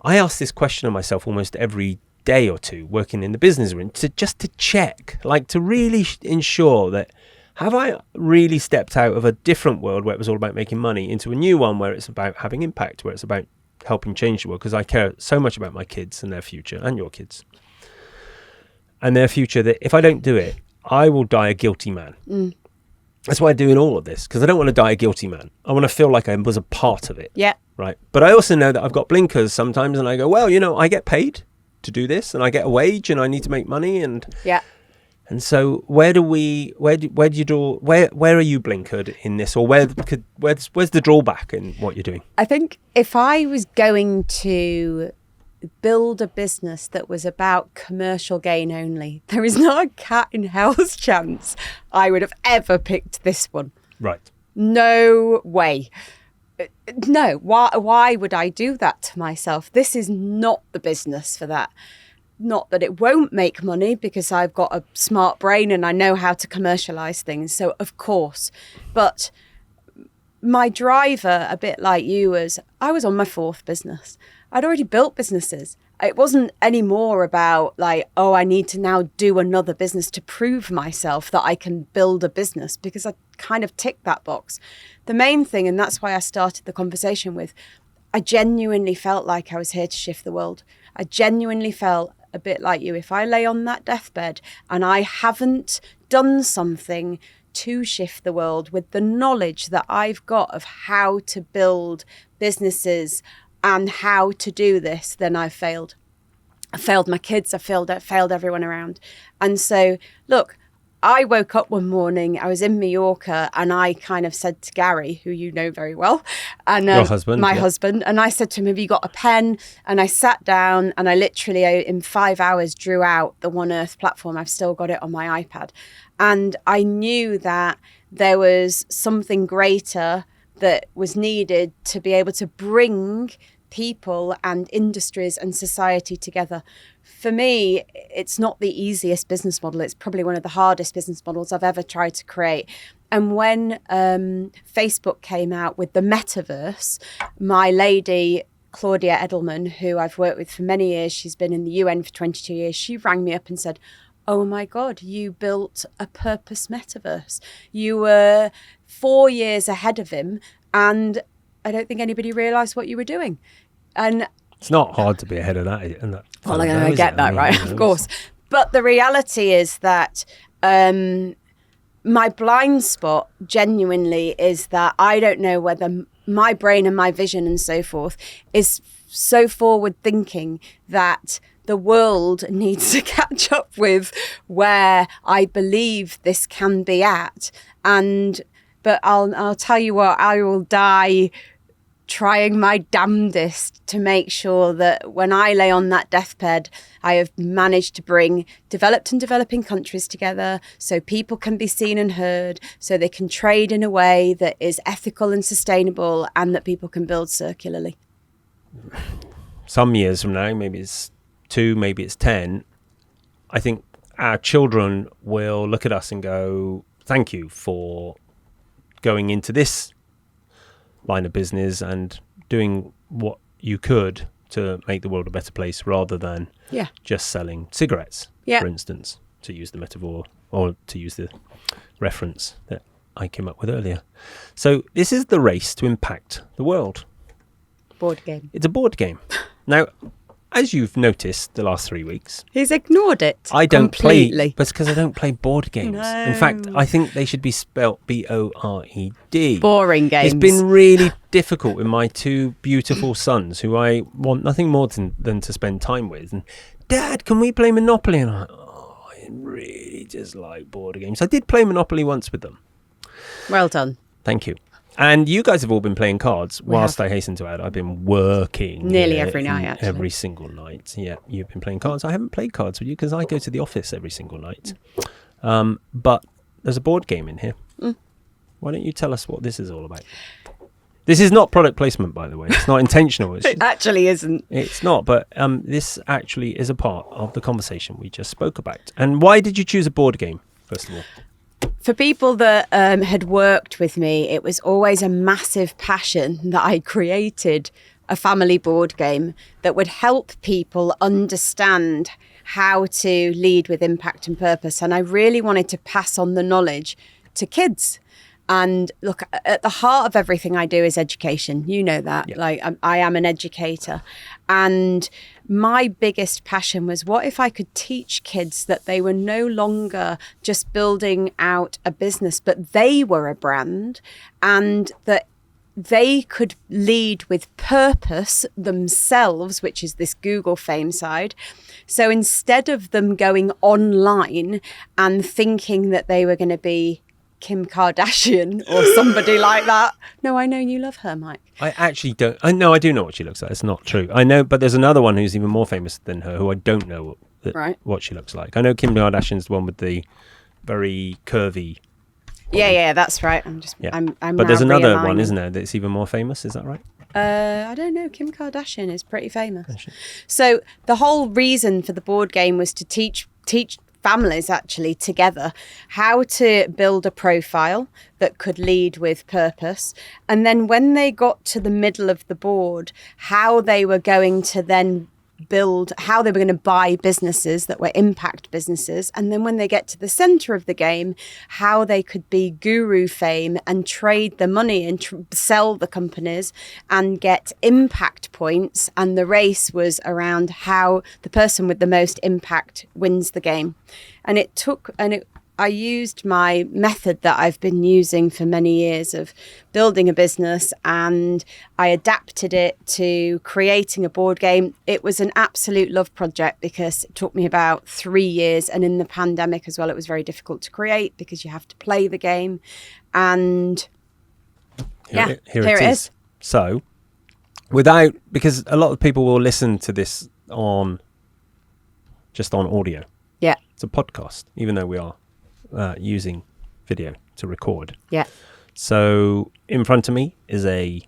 I ask this question of myself almost every day or two working in the business room, to check, to really ensure that, have I really stepped out of a different world where it was all about making money into a new one where it's about having impact, where it's about helping change the world? Because I care so much about my kids and their future, and your kids and their future, that if I don't do it, I will die a guilty man. That's why I'm doing all of this, because I don't want to die a guilty man. I want to feel like I was a part of it. Yeah. Right. But I also know that I've got blinkers sometimes, and I go, well, I get paid to do this, and I get a wage, and I need to make money, and and so where are you blinkered in this, or where's the drawback in what you're doing? I think if I was going to build a business that was about commercial gain only, there is not a cat in hell's chance I would have ever picked this one. Right. No way. No, why would I do that to myself? This is not the business for that. Not that it won't make money, because I've got a smart brain and I know how to commercialize things. So of course, but my driver, a bit like you, was I was on my 4th business. I'd already built businesses. It wasn't anymore about I need to now do another business to prove myself that I can build a business, because I kind of ticked that box. The main thing, and that's why I started the conversation with, I genuinely felt like I was here to shift the world. I genuinely felt a bit like you. If I lay on that deathbed and I haven't done something to shift the world with the knowledge that I've got of how to build businesses and how to do this, then I've failed. I failed my kids. I failed everyone around. And so, look, I woke up one morning, I was in Mallorca, and I kind of said to Gary, who you know very well, and Your husband, my yeah. husband, and I said to him, have you got a pen? And I sat down and I literally in 5 hours drew out the One Earth platform. I've still got it on my iPad. And I knew that there was something greater that was needed to be able to bring people and industries and society together. For me, it's not the easiest business model. It's probably one of the hardest business models I've ever tried to create. And when Facebook came out with the metaverse, my lady, Claudia Edelman, who I've worked with for many years, she's been in the UN for 22 years, she rang me up and said, oh my God, you built a purpose metaverse. You were 4 years ahead of him, and I don't think anybody realised what you were doing. And It's not hard to be ahead of that. And that well, I get that, right? Of course. But the reality is that my blind spot genuinely is that I don't know whether my brain and my vision and so forth is so forward thinking that the world needs to catch up with where I believe this can be at. But I'll tell you what, I will die trying my damnedest to make sure that when I lay on that deathbed, I have managed to bring developed and developing countries together so people can be seen and heard, so they can trade in a way that is ethical and sustainable, and that people can build circularly. Some years from now, maybe it's 2, maybe it's 10, I think our children will look at us and go, thank you for going into this line of business and doing what you could to make the world a better place, rather than just selling cigarettes, for instance, to use the metaphor or to use the reference that I came up with earlier. So this is the race to impact the world. Board game. It's a board game. Now, as you've noticed the last 3 weeks, He's ignored it. I don't completely. play, but it's because I don't play board games. No. In fact, I think they should be spelt BORED. Boring games. It's been really difficult with my 2 beautiful sons, who I want nothing more than to spend time with. And, Dad, can we play Monopoly? And I really just like board games. I did play Monopoly once with them. Well done. Thank you. And you guys have all been playing cards, whilst I hasten to add, I've been working. Nearly every night, actually. Every single night. Yeah, you've been playing cards. I haven't played cards with you because I go to the office every single night. But there's a board game in here. Why don't you tell us what this is all about? This is not product placement, by the way. It's not intentional. It actually isn't. It's not, but this actually is a part of the conversation we just spoke about. And why did you choose a board game, first of all? For people that had worked with me, it was always a massive passion that I created a family board game that would help people understand how to lead with impact and purpose. And I really wanted to pass on the knowledge to kids. And look, at the heart of everything I do is education. You know that. Yeah. Like, I am an educator. And my biggest passion was, what if I could teach kids that they were no longer just building out a business, but they were a brand, and that they could lead with purpose themselves, which is this Google fame side. So instead of them going online and thinking that they were going to be Kim Kardashian or somebody like that. No, I know you love her, Mike. I actually don't. I know, I do know what she looks like. It's not true. I know, but there's another one who's even more famous than her, who I don't know what she looks like. I know Kim Kardashian's the one with the very curvy body. Yeah, that's right. I'm but there's another one, isn't there, that's even more famous? Is that right? I don't know. Kim Kardashian is pretty famous. So the whole reason for the board game was to teach families actually together how to build a profile that could lead with purpose. And then when they got to the middle of the board, how they were going to then build, how they were going to buy businesses that were impact businesses. And then when they get to the center of the game, how they could be guru fame and trade the money and sell the companies and get impact points. And the race was around how the person with the most impact wins the game. And I used my method that I've been using for many years of building a business, and I adapted it to creating a board game. It was an absolute love project because it took me about 3 years, and in the pandemic as well, it was very difficult to create because you have to play the game. And here it is. So, because a lot of people will listen to this just on audio. Yeah. It's a podcast, even though we are using video to record. Yeah. So in front of me is a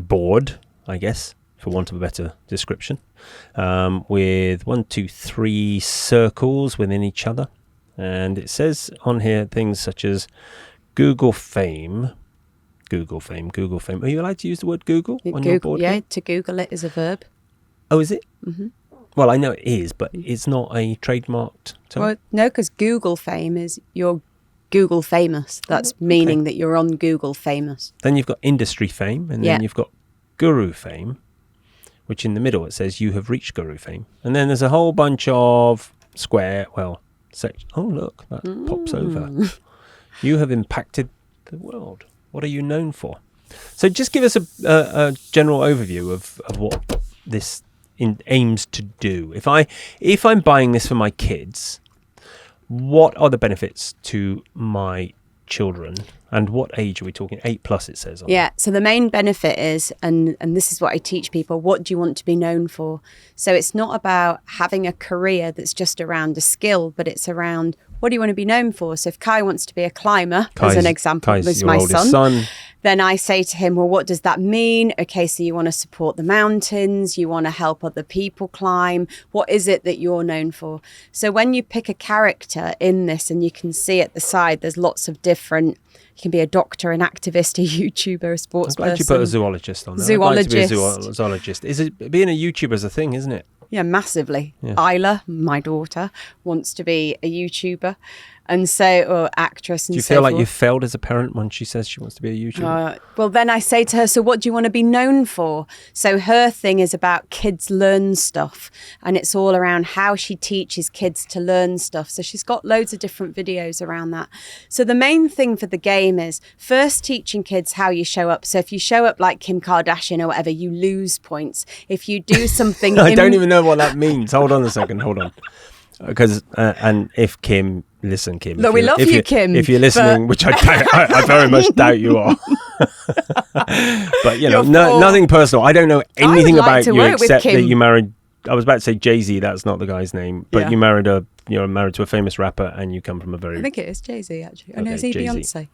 board, I guess, for want of a better description, with 1, 2, 3 circles within each other. And it says on here things such as Google Fame. Are you allowed to use the word Google on your board? Yeah, to Google it is a verb. Oh, is it? Mm-hmm. Well, I know it is, but it's not a trademarked term. Well, no, because Google Fame is you're Google famous. That's meaning that you're on Google famous. Then you've got industry fame, and then you've got guru fame, which in the middle it says you have reached guru fame. And then there's a whole bunch of section. Oh, look, that pops over. You have impacted the world. What are you known for? So just give us a general overview of what this aims to do. If I'm buying this for my kids, what are the benefits to my children, and what age are we talking? 8+ it says on yeah so the main benefit is, and this is what I teach people, what do you want to be known for? So it's not about having a career that's just around a skill, but it's around what do you want to be known for. So if Kai wants to be a climber, as an example, Kai's my your son, then I say to him, well, what does that mean? Okay, so you want to support the mountains, you want to help other people climb. What is it that you're known for? So when you pick a character in this, and you can see at the side, there's lots of different, you can be a doctor, an activist, a YouTuber, a sports person. I'm glad you put a zoologist on there. Zoologist. I'd like to be a zoologist. Being a YouTuber is a thing, isn't it? Yeah, massively. Yeah. Isla, my daughter, wants to be a YouTuber, and so, or actress. And do you feel like you failed as a parent when she says she wants to be a YouTuber? Well, then I say to her, so what do you want to be known for? So her thing is about kids learn stuff, and it's all around how she teaches kids to learn stuff. So she's got loads of different videos around that. So the main thing for the game is first teaching kids how you show up. So if you show up like Kim Kardashian or whatever, you lose points. If you do something... I don't even know what that means. Hold on a second. Hold on. Because, and if Kim... Listen, Kim. No, we love you, Kim. If you're listening, which I very much doubt you are. But, nothing personal. I don't know anything about you except that you married... I was about to say Jay-Z. That's not the guy's name. But you're married to a famous rapper, and you come from a very... I think it is Jay-Z, actually. Okay, no, is he Jay-Z. Beyonce?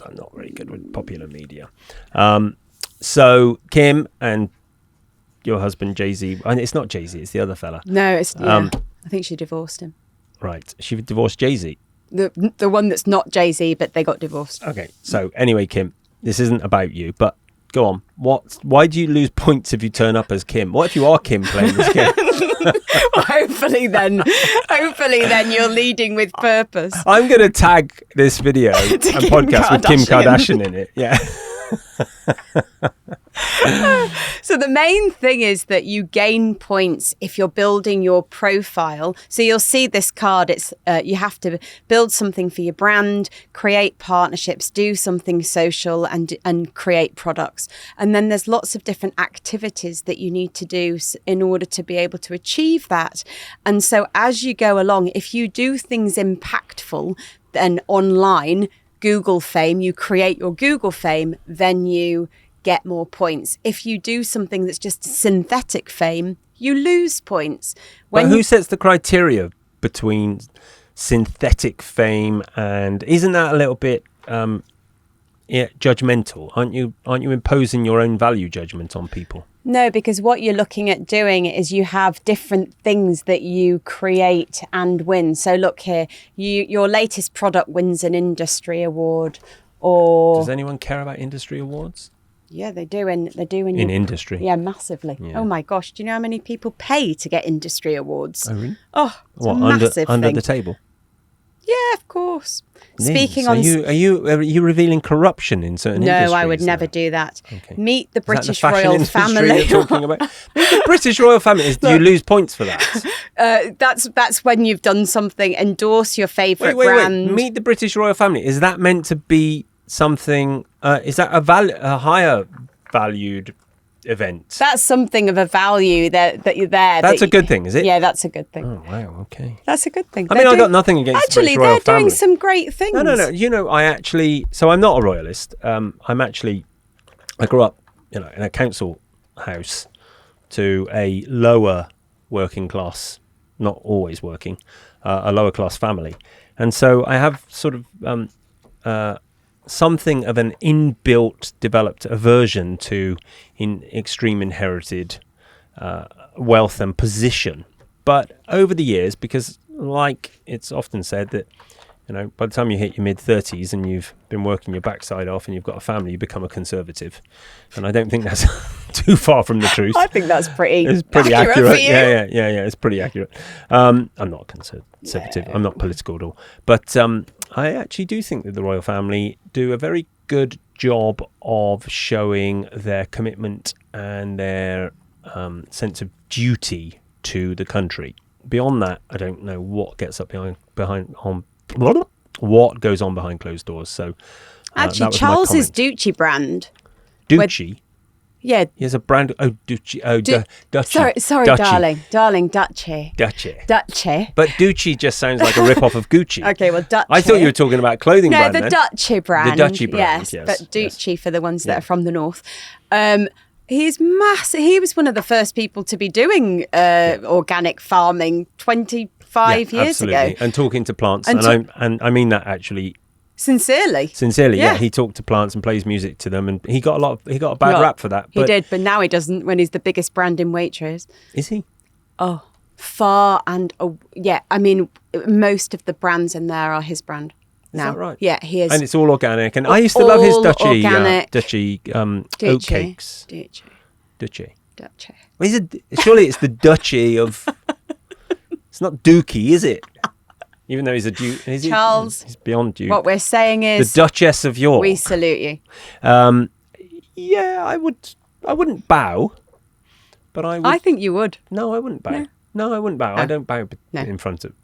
I'm not very good with popular media. So, Kim and your husband, Jay-Z... And it's not Jay-Z, it's the other fella. No, it's... I think she divorced him. Right. She divorced Jay-Z. The one that's not Jay-Z, but they got divorced. Okay. So anyway, Kim, this isn't about you, but go on. Why do you lose points if you turn up as Kim? What if you are Kim playing this game? Well, hopefully then you're leading with purpose. I'm going to tag this video and podcast with Kim Kardashian in it. Yeah. So the main thing is that you gain points if you're building your profile. So you'll see this card. It's you have to build something for your brand, create partnerships, do something social, and create products. And then there's lots of different activities that you need to do in order to be able to achieve that. And so as you go along, if you do things impactful, then online Google fame, you create your Google fame, then you get more points. If you do something that's just synthetic fame, you lose points. But who sets the criteria between synthetic fame and isn't that a little bit judgmental? Aren't you imposing your own value judgment on people? No, because what you're looking at doing is you have different things that you create and win. So look here, your latest product wins an industry award, or does anyone care about industry awards? Yeah, they do. In industry. Yeah, massively. Yeah. Oh my gosh, do you know how many people pay to get industry awards? Oh really? Oh, it's a massive thing. Under the table? Yeah, of course. Lynn, Speaking so on... are you revealing corruption in certain industries? No, I would never do that. Okay. Meet the Is that the British fashion royal industry family. you're talking about? Meet the British royal family. Do you lose points for that? That's when you've done something. Endorse your favourite Wait. brand. Meet the British royal family. Is that meant to be something? Is that a higher valued event? That's something of a value that you're there. That's a good thing, is it? Yeah, that's a good thing. Oh wow. Okay. That's a good thing. I mean, I've got nothing against the Actually, British royal they're family. doing some great things. No. You know, so I'm not a royalist. I grew up, in a council house to a lower working class, not always working, a lower class family. And so I have sort of something of an inbuilt developed aversion to extreme inherited wealth and position. But over the years, because like it's often said that, by the time you hit your mid-30s and you've been working your backside off and you've got a family, you become a conservative. And I don't think that's too far from the truth. I think that's pretty accurate. for you. Yeah, it's pretty accurate. I'm not conservative. No. I'm not political at all. But I actually do think that the royal family do a very good job of showing their commitment and their sense of duty to the country. Beyond that, I don't know what gets up what goes on behind closed doors. So Actually, Charles's Duchy brand. Duchy? Yeah. He has a brand. Oh, Duchy. Oh, Duchy. Sorry, Duchy. darling, Duchy. Duchy. But Duchy just sounds like a rip-off of Gucci. Okay, well, Duchy. I thought you were talking about clothing brand No, the then. Duchy brand. The Duchy brand, yes, but Duchy for the ones that Yeah. are from the north. He's massive. He was one of the first people to be doing organic farming 25 years absolutely. ago. And talking to plants. And And I mean that actually Sincerely. yeah. He talked to plants and plays music to them, and he got a bad Well, rap for that. He did, but now he doesn't when he's the biggest brand in Waitrose. Is he? Oh, far and yeah. I mean, most of the brands in there are his brand. Now. Is that right? Yeah, he is. And it's all organic. And I used to love his All Duchy organic. oat cakes. Duchy. Well, surely it's the Duchy of. It's not Dookie, is it? Even though he's a Duke. Charles. He's beyond Duke. What we're saying is, the Duchess of York. we salute you. Yeah, I wouldn't bow, but I would. I think you would. No, I wouldn't bow. No, I wouldn't bow. No. I don't bow No.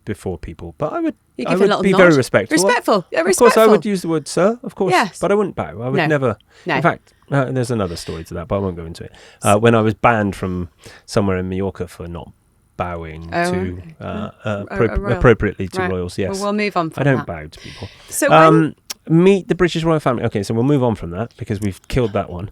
before people, but I would. You I give a would little be nod. very respectful. Respectful. Yeah, Of course, I respectful. would use the word "sir," of course. Yes. But I wouldn't bow. I would No. never. No. In fact, there's another story to that, but I won't go into it. When I was banned from somewhere in Mallorca for not bowing Oh, royal. appropriately to Right. royals. Yes, Well, we'll move on from I don't that. bow to people. So Meet the British royal family. Okay, so we'll move on from that because we've killed that one.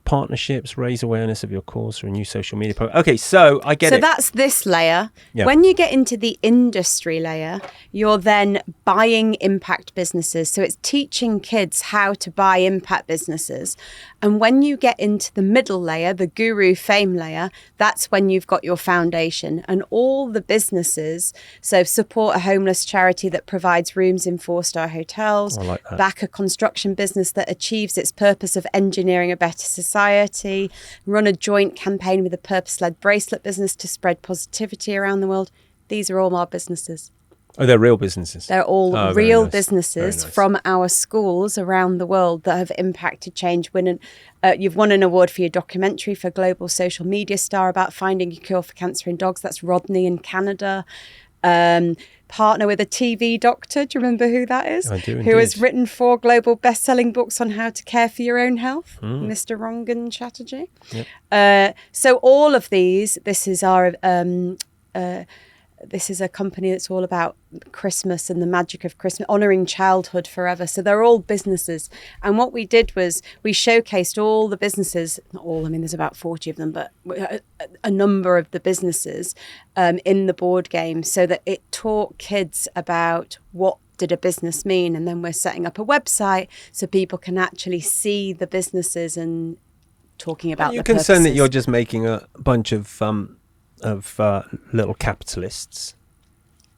Partnerships, raise awareness of your cause through a new social media program. Okay, so I get So it. that's this layer. Yeah. When you get into the industry layer, you're then buying impact businesses. So it's teaching kids how to buy impact businesses. And when you get into the middle layer, the guru fame layer, that's when you've got your foundation and all the businesses. So support a homeless charity that provides rooms in 4-star hotels. I like that. Back a construction business that achieves its purpose of engineering a better society, run a joint campaign with a purpose-led bracelet business to spread positivity around the world. These are all our businesses. Oh, they're real businesses. They're all Oh, very real nice. businesses Very nice. from our schools around the world that have impacted change. You've won an award for your documentary for Global Social Media Star about finding a cure for cancer in dogs. That's Rodney in Canada. Partner with a TV doctor. Do you remember who that is? I do Who has indeed. written 4 global best-selling books on how to care for your own health, Hmm. Mr. Rangan Chatterjee. So all of these, this is our... this is a company that's all about Christmas and the magic of Christmas, honouring childhood forever. So they're all businesses. And what we did was we showcased all the businesses, not all, I mean, there's about 40 of them, but a number of the businesses in the board game so that it taught kids about what did a business mean. And then we're setting up a website so people can actually see the businesses and talking about Are you the concerned that purposes. you're just making a bunch of little capitalists?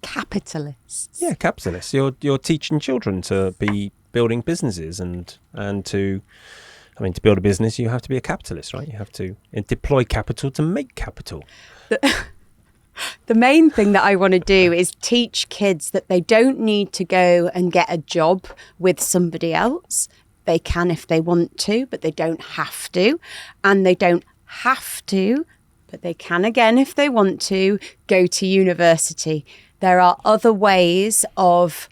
Capitalists. Yeah, capitalists. You're teaching children to be building businesses and to build a business, you have to be a capitalist, right? You have to deploy capital to make capital. The main thing that I want to do is teach kids that they don't need to go and get a job with somebody else. They can if they want to, but they don't have to. And they don't have to, but they can again if they want to, go to university. There are other ways of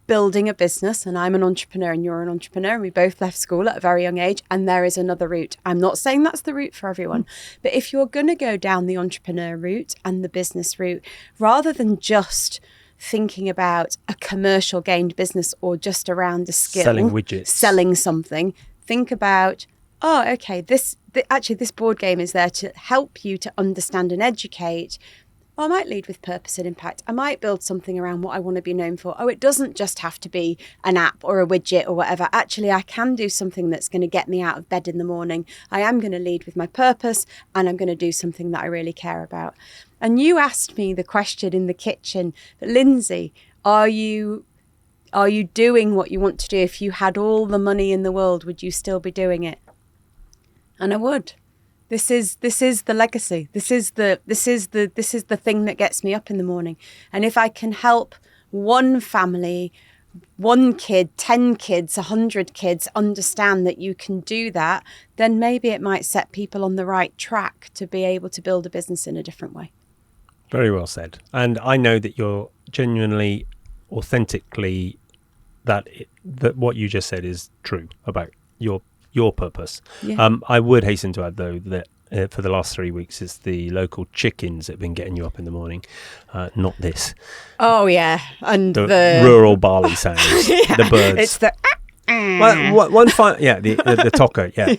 building a business, and I'm an entrepreneur and you're an entrepreneur, and we both left school at a very young age, and there is another route. I'm not saying that's the route for everyone, but if you're going to go down the entrepreneur route and the business route, rather than just thinking about a commercial gained business or just around a skill, selling widgets, selling something, think about, oh, okay, this board game is there to help you to understand and educate. Oh, I might lead with purpose and impact. I might build something around what I want to be known for. Oh, it doesn't just have to be an app or a widget or whatever. Actually, I can do something that's going to get me out of bed in the morning. I am going to lead with my purpose, and I'm going to do something that I really care about. And you asked me the question in the kitchen, Lindsay, are you doing what you want to do? If you had all the money in the world, would you still be doing it? And I would. This is the legacy. This is the thing that gets me up in the morning. And if I can help one family, one kid, 10 kids, 100 kids understand that you can do that, then maybe it might set people on the right track to be able to build a business in a different way. Very well said. And I know that you're genuinely, authentically, that what you just said is true about your purpose. Yeah. I would hasten to add, though, that for the last 3 weeks, it's the local chickens that have been getting you up in the morning, not this. Oh, yeah. And the rural barley sounds, yeah, the birds. It's the... the tocker, yeah.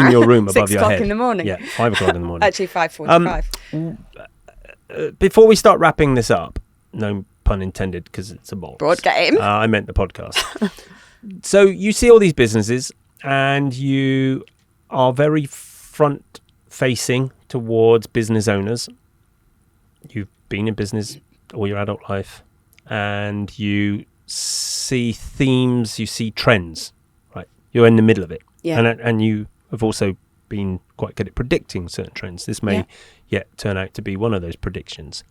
In your room above your 6 o'clock head. in the morning. Yeah, 5 o'clock in the morning. Actually, 5:45. Before we start wrapping this up, no pun intended, because it's a box. Broad game. I meant the podcast. So you see all these businesses and you are very front facing towards business owners. You've been in business all your adult life and you see themes, you see trends, right? You're in the middle of it. Yeah. And you have also been quite good at predicting certain trends. This may yet turn out to be one of those predictions.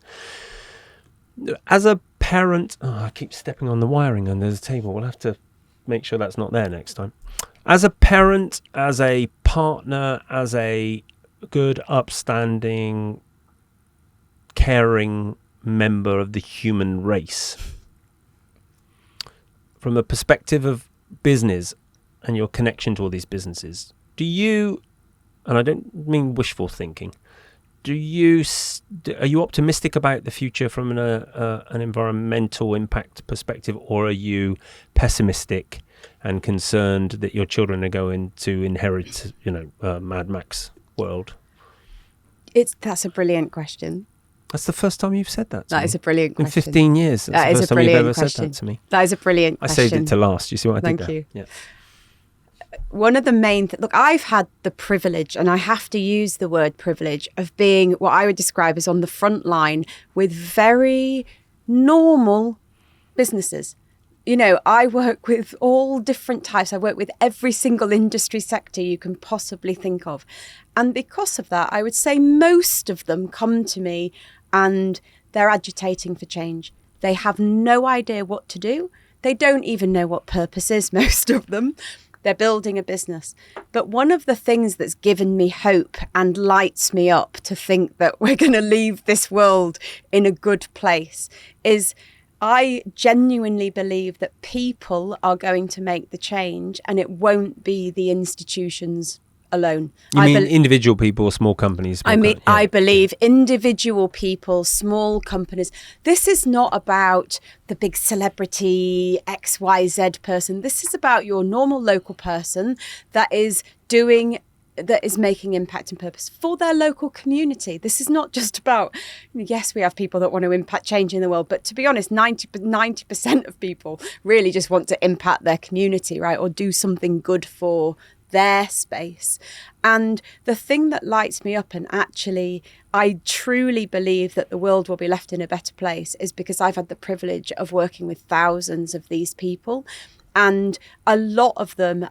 As a parent, I keep stepping on the wiring under the table. We'll have to make sure that's not there next time. As a parent, as a partner, as a good, upstanding, caring member of the human race, from a perspective of business and your connection to all these businesses, do you, and I don't mean wishful thinking, are you optimistic about the future from an environmental impact perspective, or are you pessimistic and concerned that your children are going to inherit, Mad Max world? That's a brilliant question. That's the first time you've said that to me. That is a brilliant question. In 15 years, that's the first time you've ever said that to me. That is a brilliant question. I saved it to last. You see what I did there? Thank you. Yeah. One of the main look, I've had the privilege, and I have to use the word privilege, of being what I would describe as on the front line with very normal businesses. I work with all different types. I work with every single industry sector you can possibly think of. And because of that, I would say most of them come to me and they're agitating for change. They have no idea what to do. They don't even know what purpose is, most of them. They're building a business. But one of the things that's given me hope and lights me up to think that we're going to leave this world in a good place is I genuinely believe that people are going to make the change, and it won't be the institutions alone. You mean individual people or small companies? I believe individual people, small companies. This is not about the big celebrity XYZ person. This is about your normal local person that is making impact and purpose for their local community. This is not just about, yes, we have people that want to impact change in the world, but to be honest, 90% of people really just want to impact their community, right? Or do something good for their space. And the thing that lights me up, and actually I truly believe that the world will be left in a better place, is because I've had the privilege of working with thousands of these people, and a lot of them,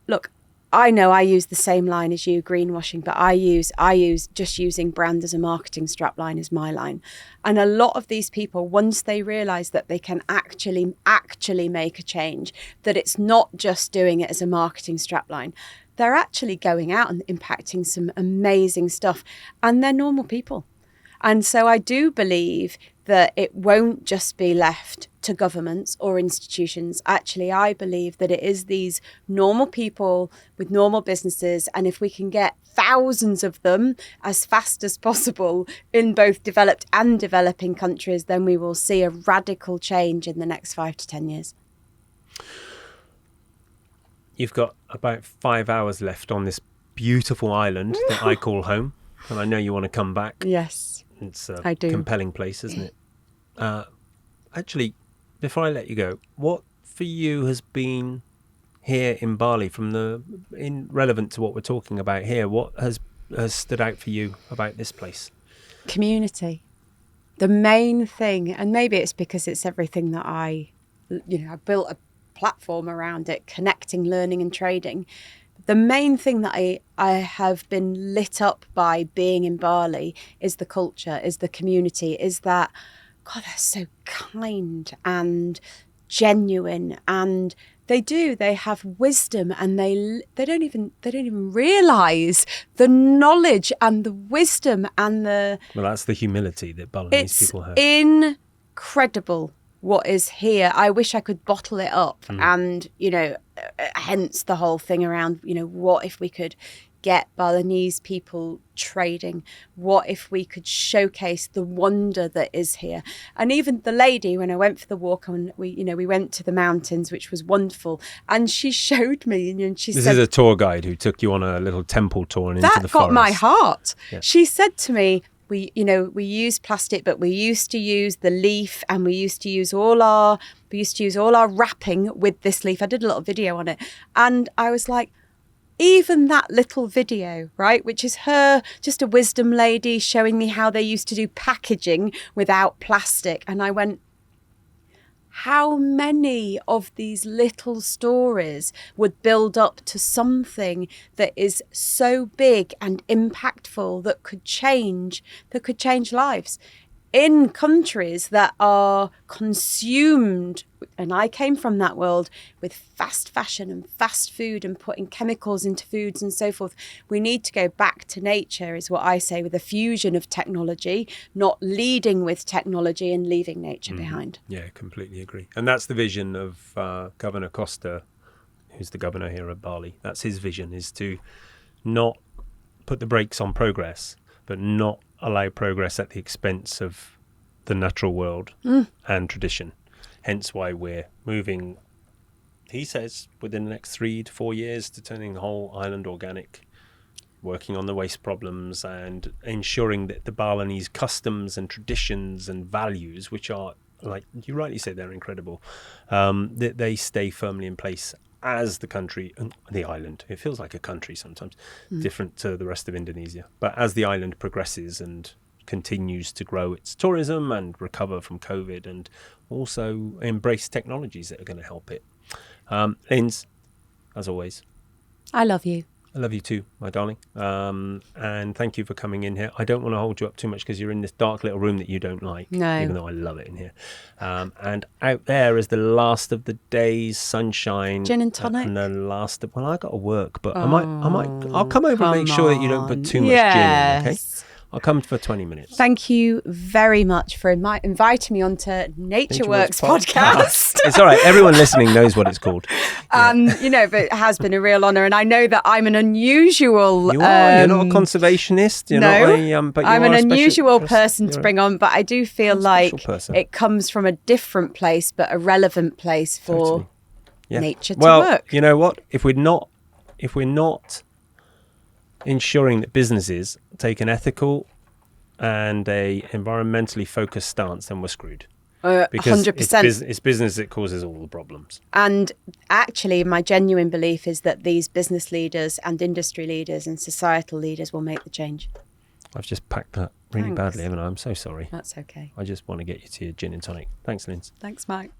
look, I know I use the same line as you, greenwashing, but I use just using brand as a marketing strapline as my line. And a lot of these people, once they realise that they can actually make a change, that it's not just doing it as a marketing strapline, they're actually going out and impacting some amazing stuff. And they're normal people. And so I do believe that it won't just be left to governments or institutions. Actually, I believe that it is these normal people with normal businesses. And if we can get thousands of them as fast as possible in both developed and developing countries, then we will see a radical change in the next 5 to 10 years. You've got about 5 hours left on this beautiful island that I call home. And I know you want to come back. Yes, It's a I do. compelling place, isn't it? Actually, before I let you go, what for you has been here in Bali relevant to what we're talking about here? What has stood out for you about this place? Community. The main thing, and maybe it's because it's everything that I built a platform around it, connecting, learning and trading. The main thing that I have been lit up by being in Bali is the culture, is the community, is that, God, they're so kind and genuine, and they have wisdom, and they don't even realise the knowledge and the wisdom and the... Well, that's the humility that Balinese people have. It's incredible what is here. I wish I could bottle it up and, hence the whole thing around, what if we could get Balinese people trading? What if we could showcase the wonder that is here? And even the lady, when I went for the walk, and we went to the mountains, which was wonderful, and she showed me, and she said... This is a tour guide who took you on a little temple tour and into the forest. That got my heart. Yeah. She said to me, we use plastic, but we used to use the leaf, and we used to use all our wrapping with this leaf. I did a little video on it, and I was like, even that little video, right, which is her, just a wisdom lady showing me how they used to do packaging without plastic. And I went, how many of these little stories would build up to something that is so big and impactful that could change lives in countries that are consumed, and I came from that world, with fast fashion and fast food and putting chemicals into foods and so forth. We need to go back to nature, is what I say, with a fusion of technology, not leading with technology and leaving nature behind. Yeah, completely agree. And that's the vision of Governor Costa, who's the governor here at Bali. That's his vision, is to not put the brakes on progress, but not allow progress at the expense of the natural world and tradition. Hence why we're moving, he says, within the next 3 to 4 years to turning the whole island organic, working on the waste problems and ensuring that the Balinese customs and traditions and values, which are, like you rightly say, they're incredible, that they stay firmly in place as the country, the island. It feels like a country sometimes, different to the rest of Indonesia. But as the island progresses and continues to grow its tourism and recover from COVID, and also embrace technologies that are going to help it. Linz, as always, I love you. I love you too, my darling. And thank you for coming in here. I don't want to hold you up too much because you're in this dark little room that you don't like, No. even though I love it in here. And out there is the last of the day's sunshine. Gin and tonic. And the last of, well, I got to work, but I'll come over and make come sure that you don't put too much gin in, okay? I'll come for 20 minutes. Thank you very much for inviting me onto Nature Works podcast. It's all right. Everyone listening knows what it's called. But it has been a real honour, and I know that I'm an unusual... You are. You're not a conservationist. You're not but I'm you an are a unusual special person to bring on, but I do feel like person. it comes from a different place, but a relevant place for Totally. Yeah. nature to Well, work. you know what? If we're not ensuring that businesses take an ethical and a environmentally focused stance, then we're screwed. Because 100%. it's business that causes all the problems. And actually, my genuine belief is that these business leaders and industry leaders and societal leaders will make the change. I've just packed that really Thanks. badly, haven't I? I'm so sorry. That's okay. I just want to get you to your gin and tonic. Thanks, Linz. Thanks, Mike.